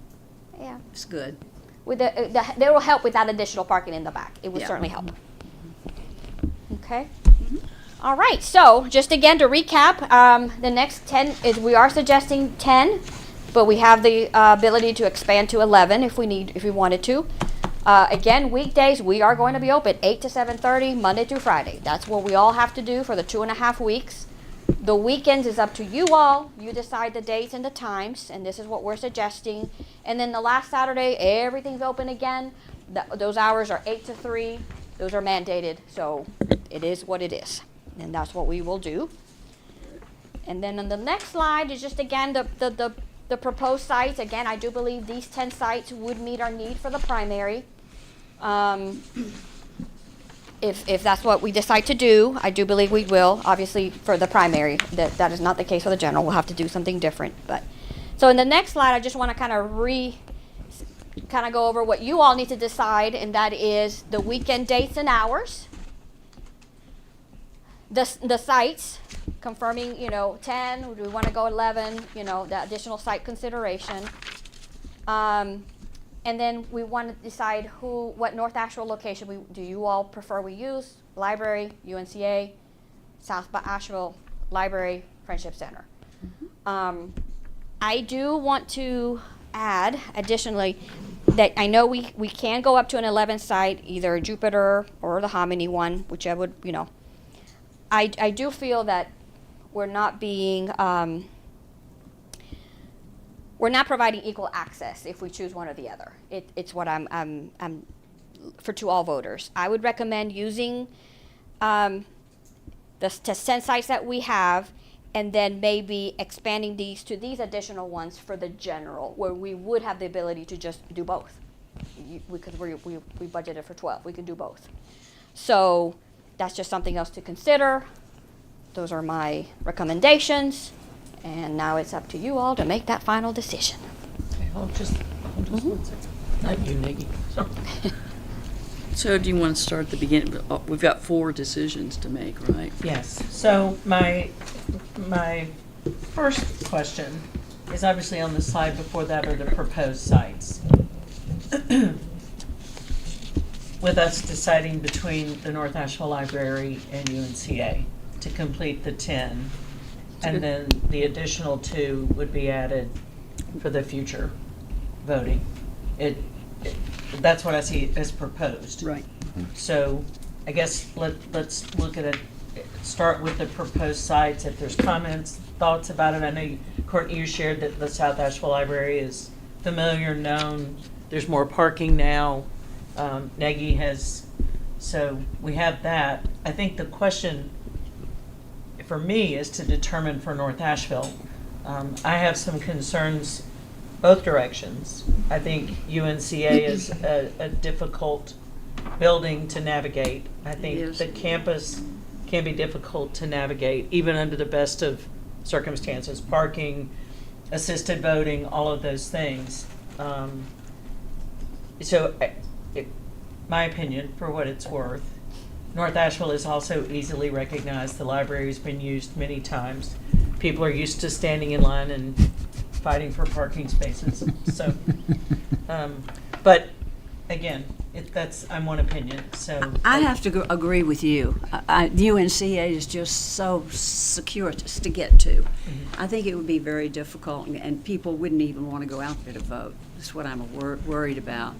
Yeah. It's good. With they will help with that additional parking in the back. It would Yeah. certainly help. Okay. All right. So just again to recap, the next 10 is we are suggesting 10, but we have the ability to expand to 11 if we wanted to. Again, weekdays we are going to be open 8 to 7:30 Monday through Friday. That's what we all have to do for the 2.5 weeks. The weekends is up to you all. You decide the dates and the times, and this is what we're suggesting. And then the last Saturday, everything's open again. Those hours are 8 to 3. Those are mandated, so it is what it is. And that's what we will do. And then on the next slide is just, again, the proposed sites. Again, I do believe these 10 sites would meet our need for the primary. If that's what we decide to do, I do believe we will. Obviously, for the primary, that is not the case for the general. We'll have to do something different. But so in the next slide, I just want to kind of go over what you all need to decide, and that is the weekend dates and hours, the sites, confirming 10. Do we want to go 11? The additional site consideration. And then we want to decide what North Asheville location do you all prefer we use? Library, UNCA, South Asheville Library, Friendship Center. I do want to add additionally that I know we can go up to an 11 site, either Jupiter or the Hominy one, which I would, I do feel that we're not being we're not providing equal access if we choose one or the other. It's what I'm to all voters. I would recommend using the 10 sites that we have, and then maybe expanding these to these additional ones for the general, where we would have the ability to just do both. We budgeted for 12. We can do both. So that's just something else to consider. Those are my recommendations. And now it's up to you all to make that final decision. Okay, hold just 1 second. Not you, Nikki. So do you want to start at the beginning? We've got 4 decisions to make, right? Yes. So my first question is obviously on the slide before that are the proposed sites. With us deciding between the North Asheville Library and UNCA to complete the 10. And then the additional 2 would be added for the future voting. That's what I see as proposed. Right. So I guess let's look at it, start with the proposed sites. If there's comments, thoughts about it. I know, Courtney, you shared that the South Asheville Library is familiar, known. There's more parking now. Nagy has, so we have that. I think the question for me is to determine for North Asheville. I have some concerns both directions. I think UNCA is a difficult building to navigate. I think Yes. the campus can be difficult to navigate, even under the best of circumstances. Parking, assisted voting, all of those things. My opinion, for what it's worth, North Asheville is also easily recognized. The library's been used many times. People are used to standing in line and fighting for parking spaces. So, but again, I'm one opinion. So I have to agree with you. UNCA is just so circuitous to get to. I think it would be very difficult, and people wouldn't even want to go out there to vote. That's what I'm worried about.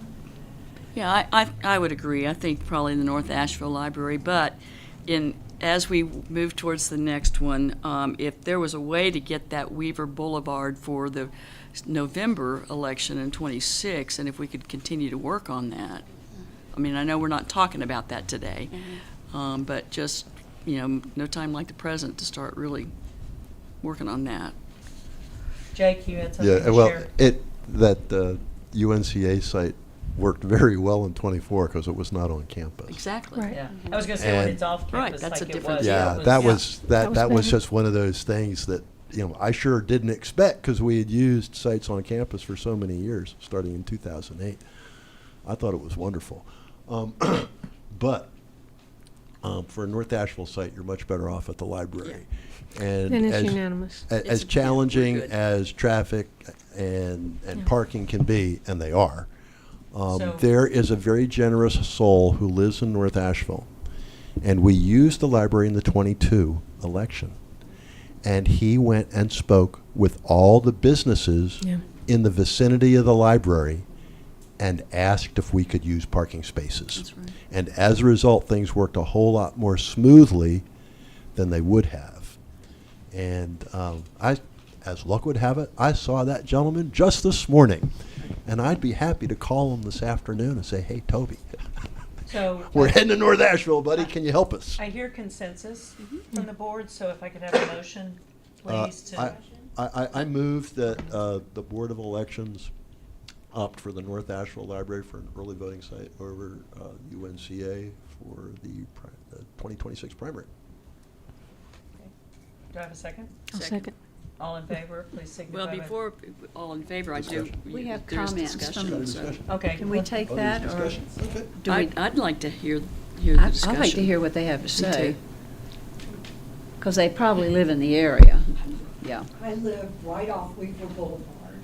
Yeah, I would agree. I think probably the North Asheville Library, but as we move towards the next one, if there was a way to get that Weaver Boulevard for the November election in 26, and if we could continue to work on that. I mean, I know we're not talking about that today, but just, no time like the present to start really working on that. Jake, you had something Yeah, to well, share? that UNCA site worked very well in 24 because it was not on campus. Exactly. Right. Yeah, I was gonna say when And- it's off Right, campus that's like a it different was. deal. Yeah, it that was- was that That was was better. just one of those things that I sure didn't expect because we had used sites on campus for so many years, starting in 2008. I thought it was wonderful, but for a North Asheville site, you're much better off at the library. And And it's as, unanimous. As It's- challenging yeah, we're good. as traffic and Yeah. parking can be, and they are, So- there is a very generous soul who lives in North Asheville, and we used the library in the 22 election. And he went and spoke with all the businesses Yeah. in the vicinity of the library and asked if we could use parking spaces. That's right. And as a result, things worked a whole lot more smoothly than they would have. And as luck would have it, I saw that gentleman just this morning. And I'd be happy to call him this afternoon and say, hey, Toby, So we're heading to North Asheville, buddy. Can you help us? I hear consensus from the board, so if I could have a motion, please, to. I move that the Board of Elections opt for the North Asheville Library for an early voting site over UNCA for the 2026 primary. Do I have a second? I'll second. All in favor, please signify. Well, by- before all in favor, I do. Discussion. We have there's comments discussion, from- so Okay. Can we take that, or Okay. do we? I'd like to hear the I'd discussion. like to hear what they have to Me say. too. Because they probably live in the area. Yeah. I live right off Weaver Boulevard,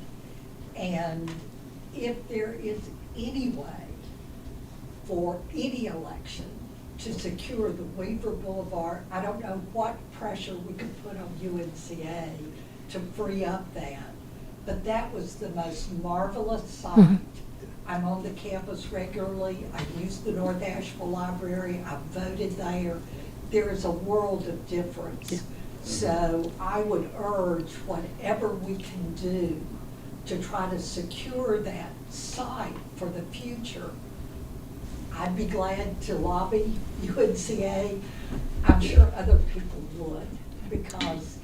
and if there is any way for any election to secure the Weaver Boulevard, I don't know what pressure we could put on UNCA to free up that, but that was the most marvelous sight. I'm on the campus regularly, I use the North Asheville Library, I voted there. There is a world of difference. So I would urge whatever we can do to try to secure that site for the future. I'd be glad to lobby UNCA. I'm sure other people would, because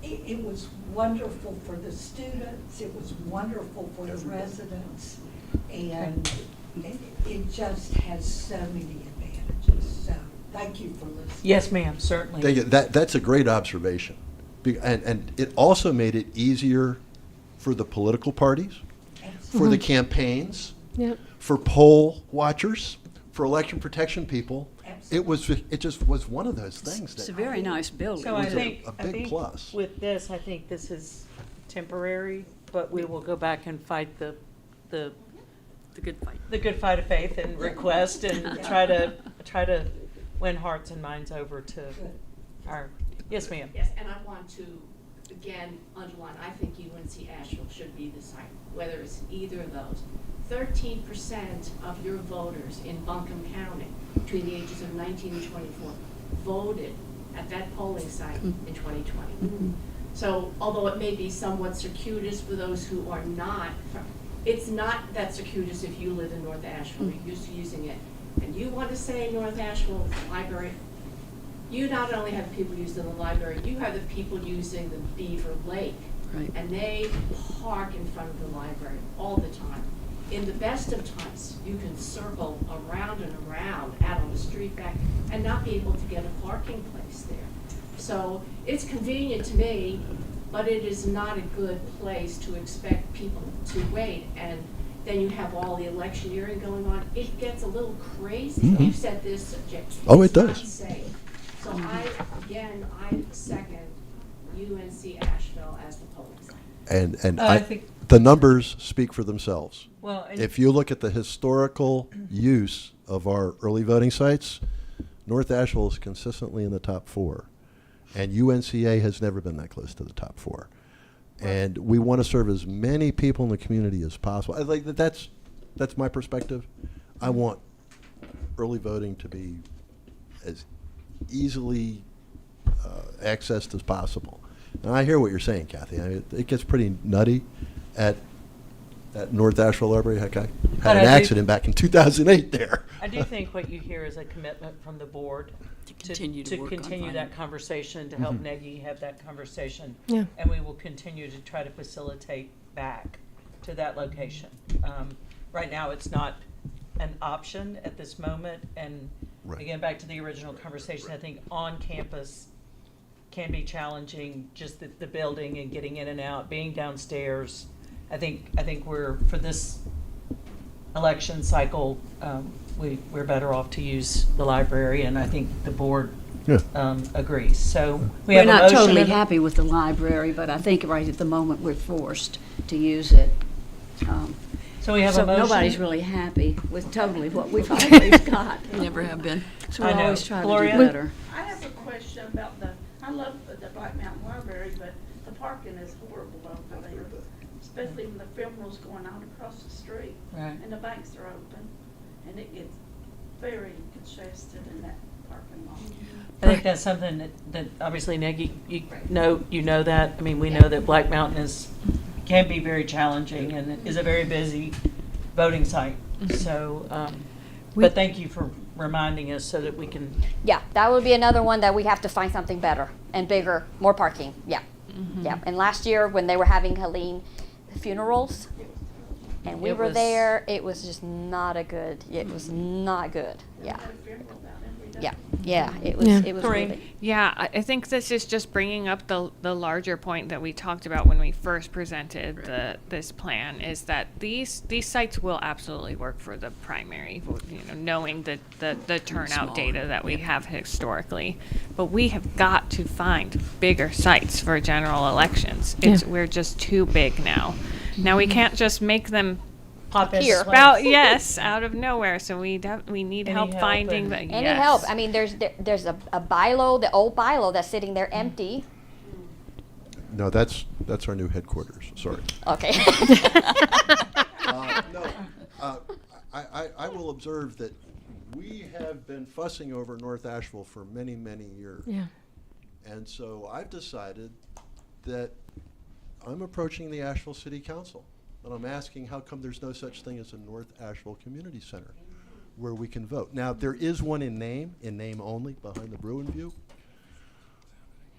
it was wonderful for the students, it was wonderful for the residents, and it just has so many advantages. So thank you for listening. Yes, ma'am, certainly. Thank you. That's a great observation. And it also made it easier for the political parties, for the campaigns, Yep. for poll watchers, for election protection people. Absolutely. It just was one of those things It's a that, very nice building. So I was a- think, a I big think plus. with this, I think this is temporary, but we will go back and fight the The good fight. good fight of faith and request and try to win hearts and minds over to our, yes, ma'am. Yes, and I want to, again, underline, I think UNC Asheville should be the site, whether it's either of those. 13% of your voters in Buncombe County between the ages of 19 and 24 voted at that polling site in 2020. So although it may be somewhat circuitous for those who are not, it's not that circuitous if you live in North Asheville, you're used to using it, and you want to say North Asheville Library, you not only have people using the library, you have the people using the Beaver Lake. Right. And they park in front of the library all the time. In the best of times, you can circle around and around out on the street back and not be able to get a parking place there. So it's convenient to me, but it is not a good place to expect people to wait. And then you have all the electioneering going on. It gets a little crazy. You said this subject. Oh, it It's not does. safe. So I second UNC Asheville as the polling site. And I think- the numbers speak for themselves. Well, and- If you look at the historical use of our early voting sites, North Asheville is consistently in the top 4. And UNCA has never been that close to the top 4. And we want to serve as many people in the community as possible. That's my perspective. I want early voting to be as easily accessed as possible. And I hear what you're saying, Kathy. It gets pretty nutty at North Asheville Library. Heck, I But had I an do- accident back in 2008 there. I do think what you hear is a commitment from the board To continue to work on continue finding- that conversation, to help Negi have that conversation. Yeah. And we will continue to try to facilitate back to that location. Right now, it's not an option at this moment, and Right. again, back to the original conversation, I think on campus can be challenging, just the building and getting in and out, being downstairs. I think we're, for this election cycle, we're better off to use the library, and I think the board Yeah. agrees. So we We're have a not motion. totally and- happy with the library, but I think right at the moment we're forced to use it. So we have So a motion. nobody's really happy with totally what we've always got. Never have been. So I we know. always try to Gloria? do better. I have a question about I love the Black Mountain Library, but the parking is horrible over there. Especially when the funeral's going on across the street. Right. And the banks are open, and it gets very congested in that parking lot. I think that's something that obviously, Negi, you know that. I mean, we know that Black Mountain can be very challenging and is a very busy voting site. So, but thank you for reminding us so that we can. Yeah, that would be another one that we have to find something better and bigger, more parking. Yeah, yeah. And last year when they were having Helene funerals, and we It were was- there, it was just not a good. It was not good. Yeah, They had a funeral about every day. yeah, yeah. It was. Yeah. It was Corinne? really. Yeah, I think this is just bringing up the larger point that we talked about when we first presented this plan, is that these sites will absolutely work for the primary, knowing the turnout Smaller, data that we have historically. But we have got to find bigger sites for general elections. We're just too big now. Now we can't just make them Pop in Here. place. out of nowhere. So we need Any help help finding and- the Any yes. help? I mean, there's a bylaw, the old bylaw that's sitting there empty. No, that's our new headquarters. Sorry. Okay. No, I will observe that we have been fussing over North Asheville for many, many years. Yeah. And so I've decided that I'm approaching the Asheville City Council, and I'm asking how come there's no such thing as a North Asheville Community Center where we can vote. Now, there is one in name only, behind the Bruin View.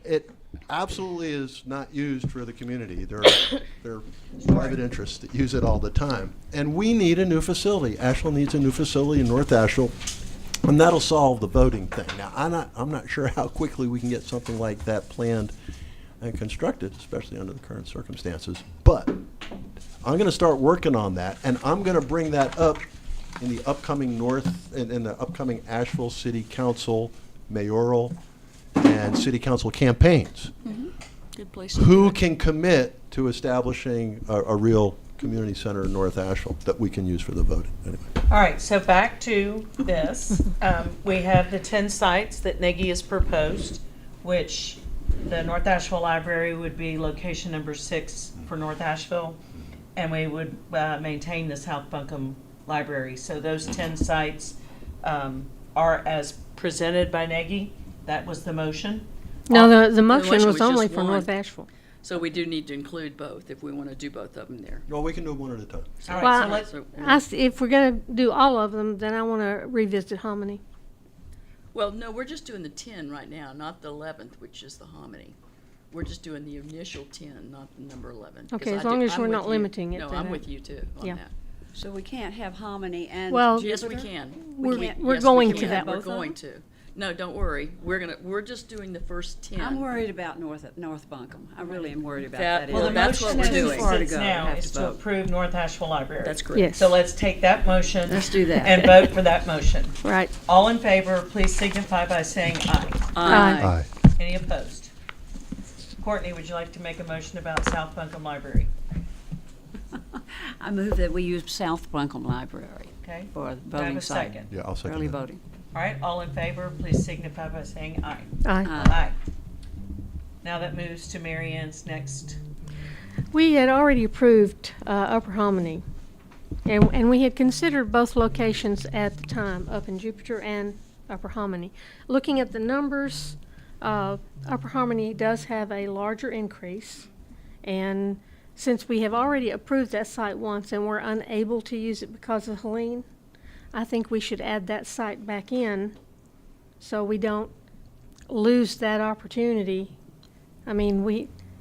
It absolutely is not used for the community. There are private interests that use it all the time. And we need a new facility. Asheville needs a new facility in North Asheville, and that'll solve the voting thing. Now, I'm not sure how quickly we can get something like that planned and constructed, especially under the current circumstances. But I'm going to start working on that, and I'm going to bring that up in the upcoming in the upcoming Asheville City Council mayoral and city council campaigns. Good place to do Who it. can commit to establishing a real community center in North Asheville that we can use for the voting? Anyway. All right, so back to this. We have the 10 sites that Negi has proposed, which the North Asheville Library would be location number 6 for North Asheville. and we would maintain the South Buncombe Library. So those 10 sites are as presented by Nagy. That was the motion. No, the motion motion was was only just for one. North Asheville. So we do need to include both if we want to do both of them there. Well, we can do one at a time. All right, Well, so let's, If we're gonna do all of them, then I wanna revisit Hominy. Well, no, we're just doing the 10 right now, not the 11th, which is the Hominy. We're just doing the initial 10, not the number 11. 'cause Okay, as I long do- as I'm we're with not you. limiting it, No, then I'm I- with you too on Yeah. that. So we can't have Hominy and Well- Yes, we Jupiter? can. We're- can't- we're yes, going we to can. that. We're Both of going to. No, don't worry. We're just doing the first 10. I'm worried about North Buncombe. I really am worried about That- that. well, the area. that's what motion we're as doing. it Far to sits go, now have is to to vote. approve North Asheville Library. That's correct. Yes. So let's take that motion. Let's do that. And vote for that motion. Right. All in favor, please signify by saying aye. Aye. Any opposed? Courtney, would you like to make a motion about South Buncombe Library? I move that we use South Buncombe Library Okay? for the Do I have voting a site. second? Yeah, I'll second Early that. voting. All right, all in favor, please signify by saying aye. Aye. Aye. Now that moves to Mary Ann's next. We had already approved Upper Hominy, and we had considered both locations at the time, up in Jupiter and Upper Hominy. Looking at the numbers, Upper Hominy does have a larger increase, and since we have already approved that site once and we're unable to use it because of Helene, I think we should add that site back in so we don't lose that opportunity. I mean,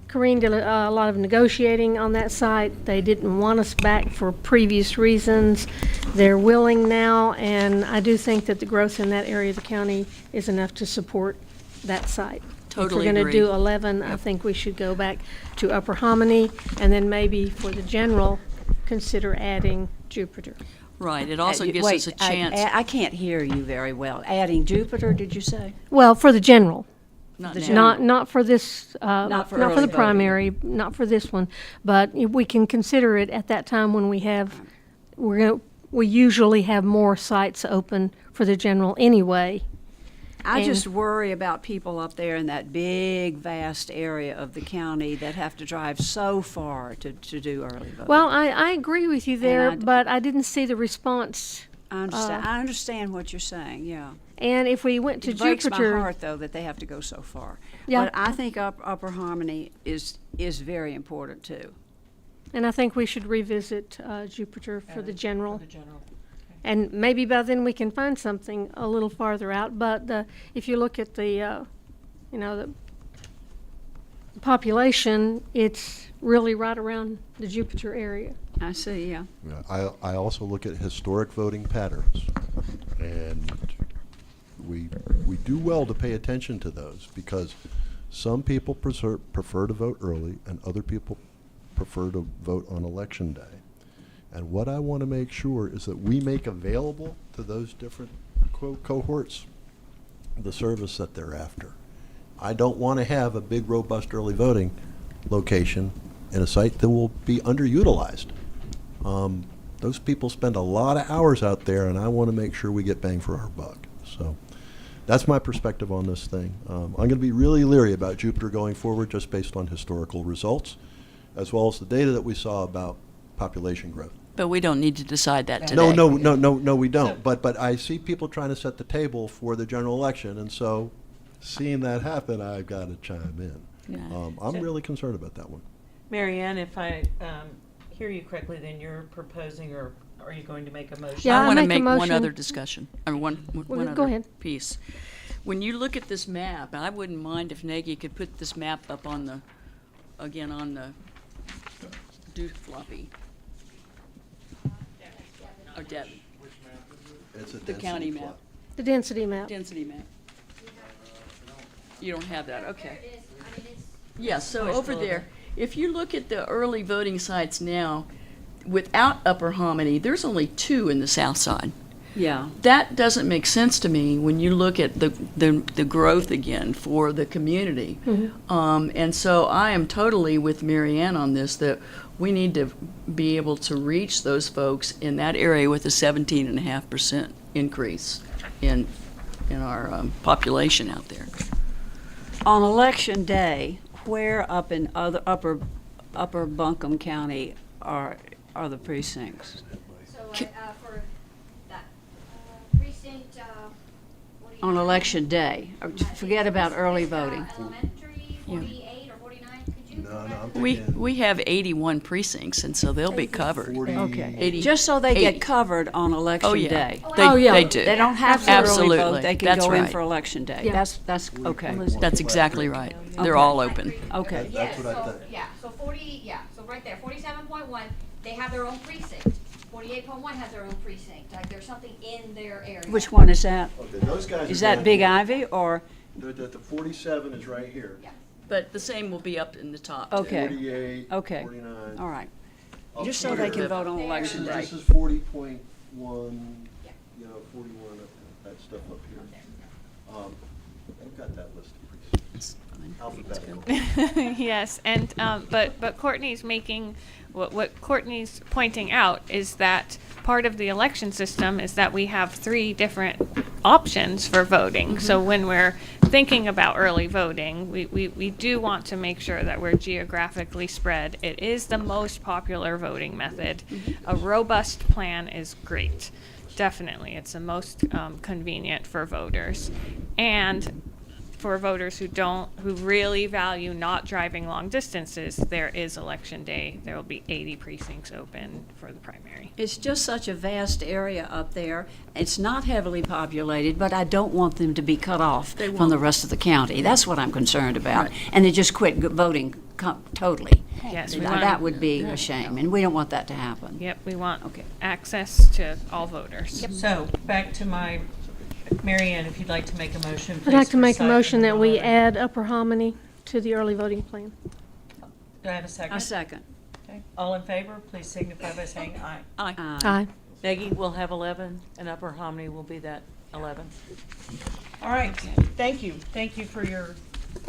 Corrine did a lot of negotiating on that site. They didn't want us back for previous reasons. They're willing now, and I do think that the growth in that area of the county is enough to support that site. Totally If we're agree. going to do 11, I think we should go back to Upper Hominy, and then maybe for the general, consider adding Jupiter. Right. It also You- gives wait, us a chance. I can't hear you very well. Adding Jupiter, did you say? Well, for the general. Not the now. general. Not for this, Not for not early for the voting. primary, not for this one, but we can consider it at that time when we usually have more sites open for the general anyway. I And- just worry about people up there in that big, vast area of the county that have to drive so far to do early voting. Well, I agree with you there, I d- but I didn't see the response. I understand what you're saying, yeah. And if we went to It breaks my Jupiter, heart, though, that they have to go so far. Yeah. But I think Upper Harmony is very important, too. and I think we should revisit Jupiter for the general. For the general. And maybe by then we can find something a little farther out. But if you look at the population, it's really right around the Jupiter area. I see, yeah. Yeah, I also look at historic voting patterns, and we do well to pay attention to those, because some people prefer to vote early, and other people prefer to vote on election day. And what I want to make sure is that we make available to those different cohorts the service that they're after. I don't want to have a big, robust early voting location in a site that will be underutilized. Those people spend a lot of hours out there, and I want to make sure we get bang for our buck. So that's my perspective on this thing. I'm going to be really leery about Jupiter going forward, just based on historical results, as well as the data that we saw about population growth. But we don't need to decide that today. No, we don't. But I see people trying to set the table for the general election, and so seeing that happen, I've got to chime in. Yeah. I'm really concerned about that one. Mary Ann, if I hear you correctly, then you're proposing, or are you going to make a motion? Yeah, I want to make a make one motion. other discussion, I mean, one Well, other go ahead. piece. When you look at this map, and I wouldn't mind if Nagy could put this map up on the do floppy. Or Deb, It's a the county map, The density map. density map. You don't have that, okay. Yeah, so over there, if you look at the early voting sites now, without Upper Hominy, there's only 2 in the south side. Yeah. That doesn't make sense to me when you look at the growth again for the community. And so I am totally with Mary Ann on this, that we need to be able to reach those folks in that area with a 17.5% increase in our population out there. On election day, where up in Upper Buncombe County are the precincts? So, for that precinct, On election day? Forget about early voting. Elementary, 48 or 49, could you? No, I'm We, thinking we have 81 precincts, and so they'll be covered. 40. Okay. 80. Just so they get 80. covered on election Oh, yeah. day. They, Oh, yeah. they do. They don't have to early Absolutely. vote, they can That's go in right. for election day. Yeah. That's, okay, That's exactly right. They're Okay. all open. okay. That's what I so, think. yeah, so 40, yeah, so right there, 47.1, they have their own precinct. 48.1 has their own precinct, like there's something in their area. Which one is that? Okay, those guys Is are that down Big here. Ivy or, The 47 is right here. Yeah. But the same will be up in the top. too. Okay. 48, Okay. 49. all right. Up Just so they here. can vote on election day. This is 40.1, Yeah. 41, that stuff up here. I've got that list of precincts. Alphabetical. Yes, and but Courtney's making what Courtney's pointing out is that part of the election system is that we have 3 different options for voting. So when we're thinking about early voting, we do want to make sure that we're geographically spread. It is the most popular voting method. A robust plan is great. Definitely, it's the most convenient for voters. And for voters who really value not driving long distances, there is election day. There will be 80 precincts open for the primary. It's just such a vast area up there. It's not heavily populated, but I don't want them to be cut off from the rest of the county. That's what I'm concerned about. And they just quit voting totally. Yes, we That want, would be a shame, and we don't want that to happen. yep, we want Okay. access to all voters. So, back to my, Mary Ann, if you'd like to make a motion, please. I'd like to make a for site motion that we 11. add Upper Hominy to the early voting plan. Do I have a second? A second. Okay. All in favor, please signify by saying aye. Aye. Aye. Peggy will have 11, and Upper Hominy will be that 11. All right, thank you. Thank you for your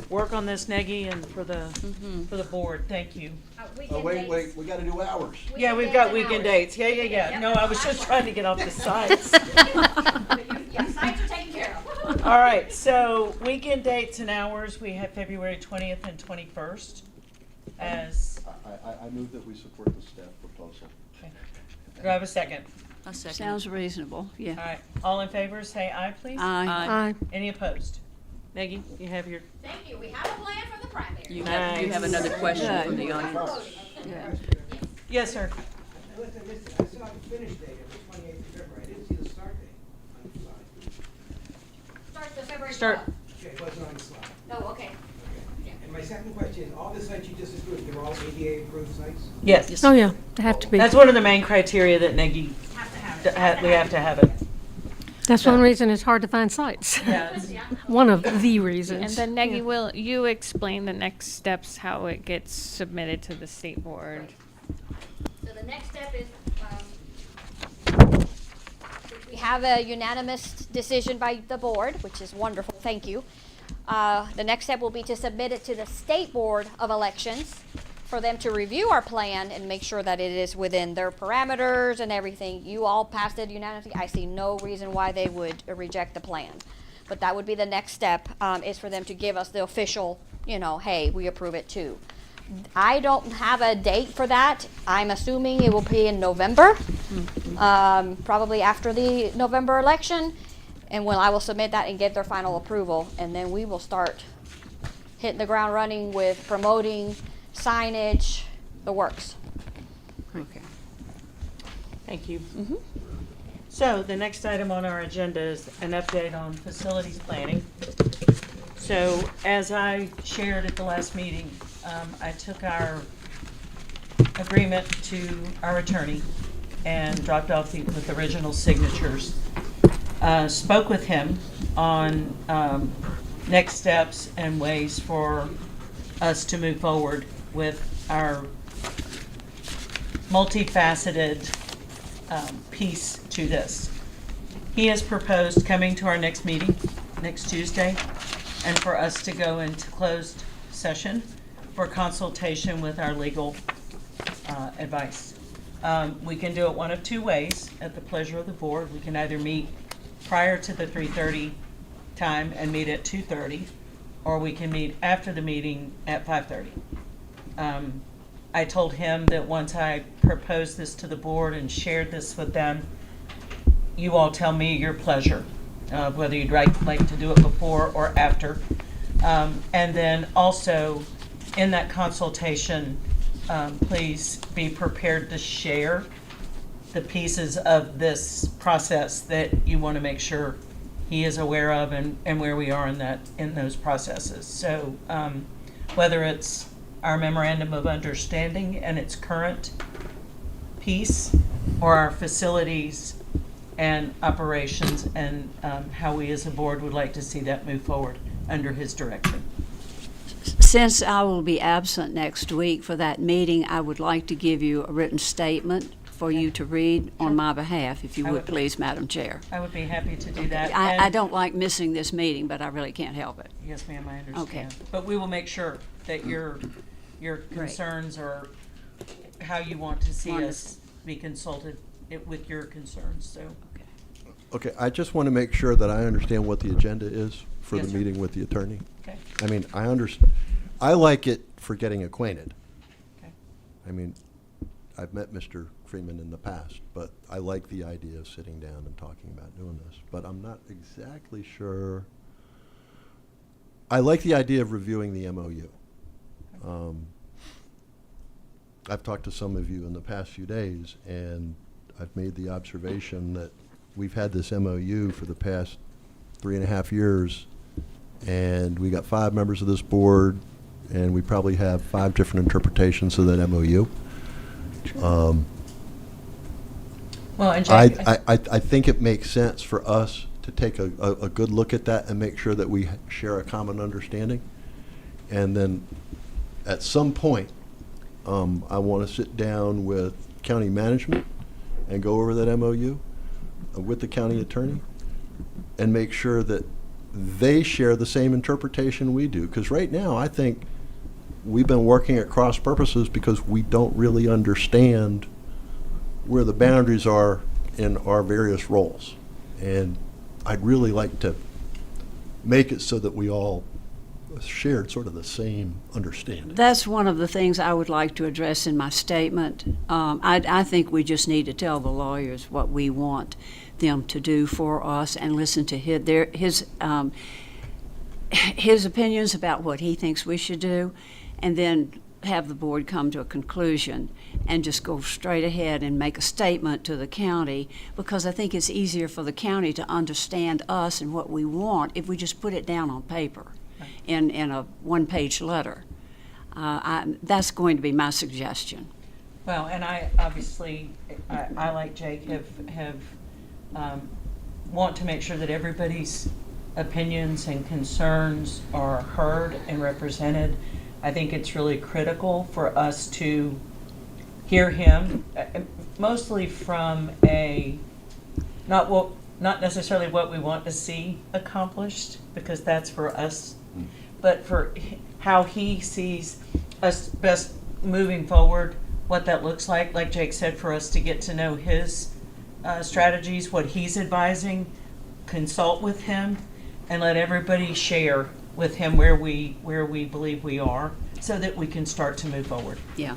work on this, Neggy, and for the board. Thank you. Oh, wait, we gotta do hours. Yeah, we've got weekend dates. Yeah. No, I was just trying to get off the sites. Yeah, sites are taken care of. All right, so weekend dates and hours, we have February 20th and 21st as, I move that we support the staff proposal. do I have a second? A second. Sounds reasonable, All yeah. right, all in favor, say aye, please. Aye. Aye. Any opposed? Neggy, you have your, Thank you, we have a plan for the primary. You have another question from the audience? Yeah. yes, sir. Unless I missed it, I saw the finish date of the 28th of February, I didn't see the start date on the slide. Starts the February 12th. Start. Okay, it wasn't on the slide. No, okay. Okay. And my second question is, all the sites you just approved, they're all ADA approved sites? Yes. Oh, yeah, they have to be. That's one of the main criteria that Neggy, we have to have it. That's one reason it's hard to find sites. Yeah. One of the And reasons. then Neggy, will you explain the next steps, how it gets submitted to the state board? So the next step is, we have a unanimous decision by the board, which is wonderful, thank you. The next step will be to submit it to the State Board of Elections for them to review our plan and make sure that it is within their parameters and everything. You all passed it unanimously. I see no reason why they would reject the plan. But that would be the next step, is for them to give us the official, hey, we approve it too. I don't have a date for that. I'm assuming it will be in November, probably after the November election. And when I will submit that and get their final approval, and then we will start hitting the ground running with promoting, signage, the works. Okay. Thank you. So the next item on our agenda is an update on facilities planning. So as I shared at the last meeting, I took our agreement to our attorney and dropped off with original signatures. Spoke with him on next steps and ways for us to move forward with our multifaceted piece to this. He has proposed coming to our next meeting next Tuesday and for us to go into closed session for consultation with our legal advice. We can do it one of two ways at the pleasure of the board. We can either meet prior to the 3:30 time and meet at 2:30, or we can meet after the meeting at 5:30. I told him that once I proposed this to the board and shared this with them, you all tell me your pleasure, whether you'd like to do it before or after. And then also, in that consultation, please be prepared to share the pieces of this process that you want to make sure he is aware of and where we are in those processes. So whether it's our memorandum of understanding and its current piece, or our facilities and operations and how we as a board would like to see that move forward under his direction. Since I will be absent next week for that meeting, I would like to give you a written statement for you to read on my behalf, if you I would would- please, Madam Chair. I would be happy to do that. I And- don't like missing this meeting, but I really can't help it. Yes, ma'am, I understand. Okay. But we will make sure that your concerns are how you want to see us be consulted with your concerns, so. Okay, I just want to make sure that I understand what the agenda is for Yes, the sir. meeting with the attorney. Okay. I mean, I understand, I like it for getting acquainted. Okay. I mean, I've met Mr. Freeman in the past, but I like the idea of sitting down and talking about doing this. But I'm not exactly sure. I like the idea of reviewing the MOU. I've talked to some of you in the past few days, and I've made the observation that we've had this MOU for the past 3.5 years, and we got 5 members of this board, and we probably have 5 different interpretations of that MOU. Well, and Jack, I think it makes sense for us to take a good look at that and make sure that we share a common understanding. And then at some point, I want to sit down with county management and go over that MOU with the county attorney and make sure that they share the same interpretation we do. Because right now, I think we've been working at cross purposes because we don't really understand where the boundaries are in our various roles. And I'd really like to make it so that we all shared sort of the same understanding. That's one of the things I would like to address in my statement. I think we just need to tell the lawyers what we want them to do for us and listen to his opinions about what he thinks we should do, and then have the board come to a conclusion and just go straight ahead and make a statement to the county, because I think it's easier for the county to understand us and what we want if we just put it down on paper in a one-page letter. That's going to be my suggestion. well, and I obviously, I like Jake, have want to make sure that everybody's opinions and concerns are heard and represented. I think it's really critical for us to hear him, mostly from not necessarily what we want to see accomplished, because that's for us, but for how he sees us best moving forward, what that looks like Jake said, for us to get to know his strategies, what he's advising, consult with him, and let everybody share with him where we believe we are, so that we can start to move forward. Yeah.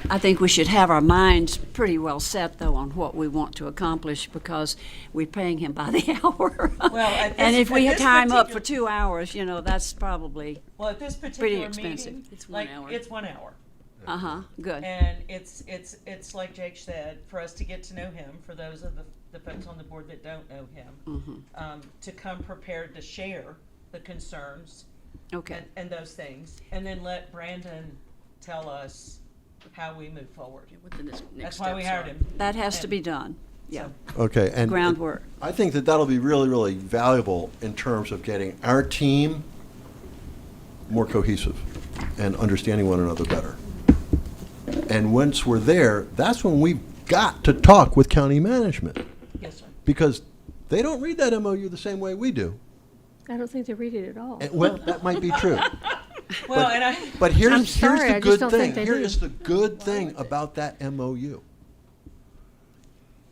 I think we should have our minds pretty well set, though, on what we want to accomplish, because we're paying him by the hour. Well, and if we at this time up for particular- 2 hours, that's probably Well, at this pretty particular expensive. meeting, It's 1 like, hour. it's 1 hour. Good. And it's like Jake said, for us to get to know him, for those of the folks on the board that don't know him, to come prepared to share the concerns Okay. and those things, and then let Brandon tell us how we move forward. What the next That's why we steps hired are. him. That has to And be done. Yeah. Okay, and Groundwork. I think that that'll be really, really valuable in terms of getting our team more cohesive and understanding one another better. And once we're there, that's when we've got to talk with county management, Yes, sir. because they don't read that MOU the same way we do. I don't think they read it at all. And, well, that might be true. Well, and I, But I'm here's sorry, I the just good don't thing. think they Here do. is the good thing about that MOU.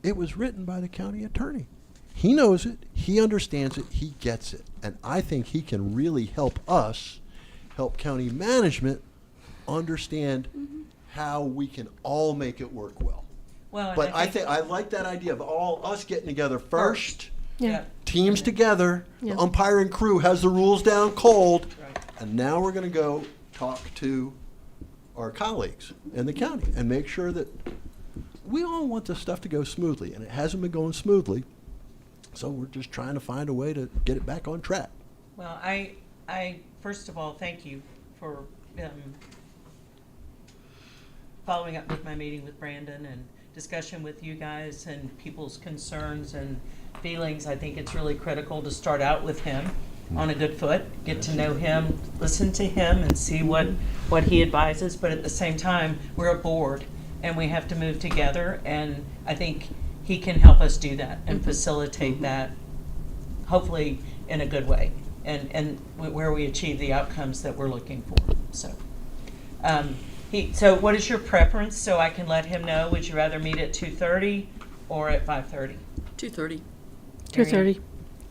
It was written by the county attorney. He knows it, he understands it, he gets it. And I think he can really help us, help county management understand how we can all make it work well. Well, and But I think, I like that idea of all us getting together first, Yeah. teams together, Yeah. the umpiring crew has the rules down cold, Right. and now we're gonna go talk to our colleagues in the county and make sure that we all want this stuff to go smoothly, and it hasn't been going smoothly, so we're just trying to find a way to get it back on track. Well, I first of all, thank you for following up with my meeting with Brandon and discussion with you guys and people's concerns and feelings. I think it's really critical to start out with him on a good foot, get to know him, listen to him, and see what he advises. But at the same time, we're a board, and we have to move together, and I think he can help us do that and facilitate that, hopefully in a good way, and where we achieve the outcomes that we're looking for. So, so what is your preference, so I can let him know? Would you rather meet at 2:30 or at 5:30? 2:30. 2:30.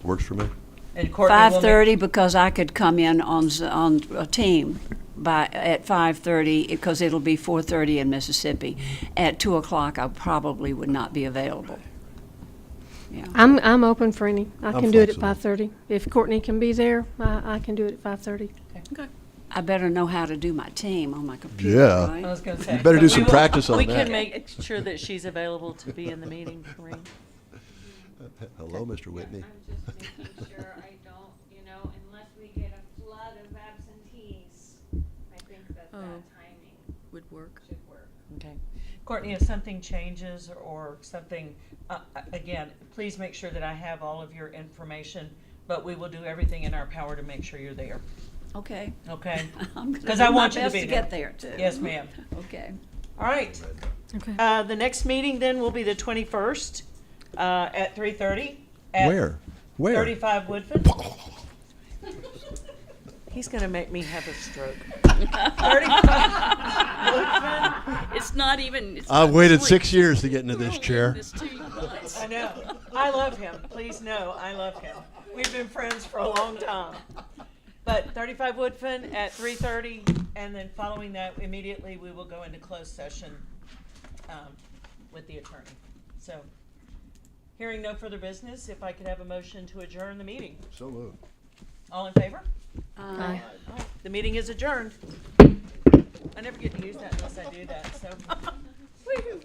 Works for me. And Courtney will make- 5:30, because I could come in on a team at 5:30, because it'll be 4:30 in Mississippi. At 2 o'clock, I probably would not be available. Yeah. I'm open for any. I I'm can do it at flexible. 5:30. If Courtney can be there, I can do it at 5:30. Okay. I better know how to do my team on my computer, Yeah. right? I was gonna say. You better but do we some will- practice on We that. can make sure that she's available to be in the meeting, Maureen. Hello, Mr. Whitney. I'm just making sure I don't, unless we get a flood of absentees, I think that Oh. timing Would work. should work. Okay. Courtney, if something changes or something, again, please make sure that I have all of your information, but we will do everything in our power to make sure you're there, Okay. okay? I'm gonna 'Cause do I my want you to best be to there. get there, too. Yes, ma'am. Okay. All right. Okay. The next meeting then will be the 21st at 3:30. Where? 35 Woodfin. He's going to make me have a stroke. 35 Woodfin. It's not even. It's I've not waited sweet. 6 years to get into We're this only chair. in this 2 months. I know. I love him. Please know, I love him. We've been friends for a long time. But 35 Woodfin at 3:30, and then following that, immediately we will go into closed session with the attorney. So, hearing no further business, if I could have a motion to adjourn the meeting. So moved. All in favor? Aye. All right, the meeting is adjourned. I never get to use that unless I do that, so. Woo-hoo.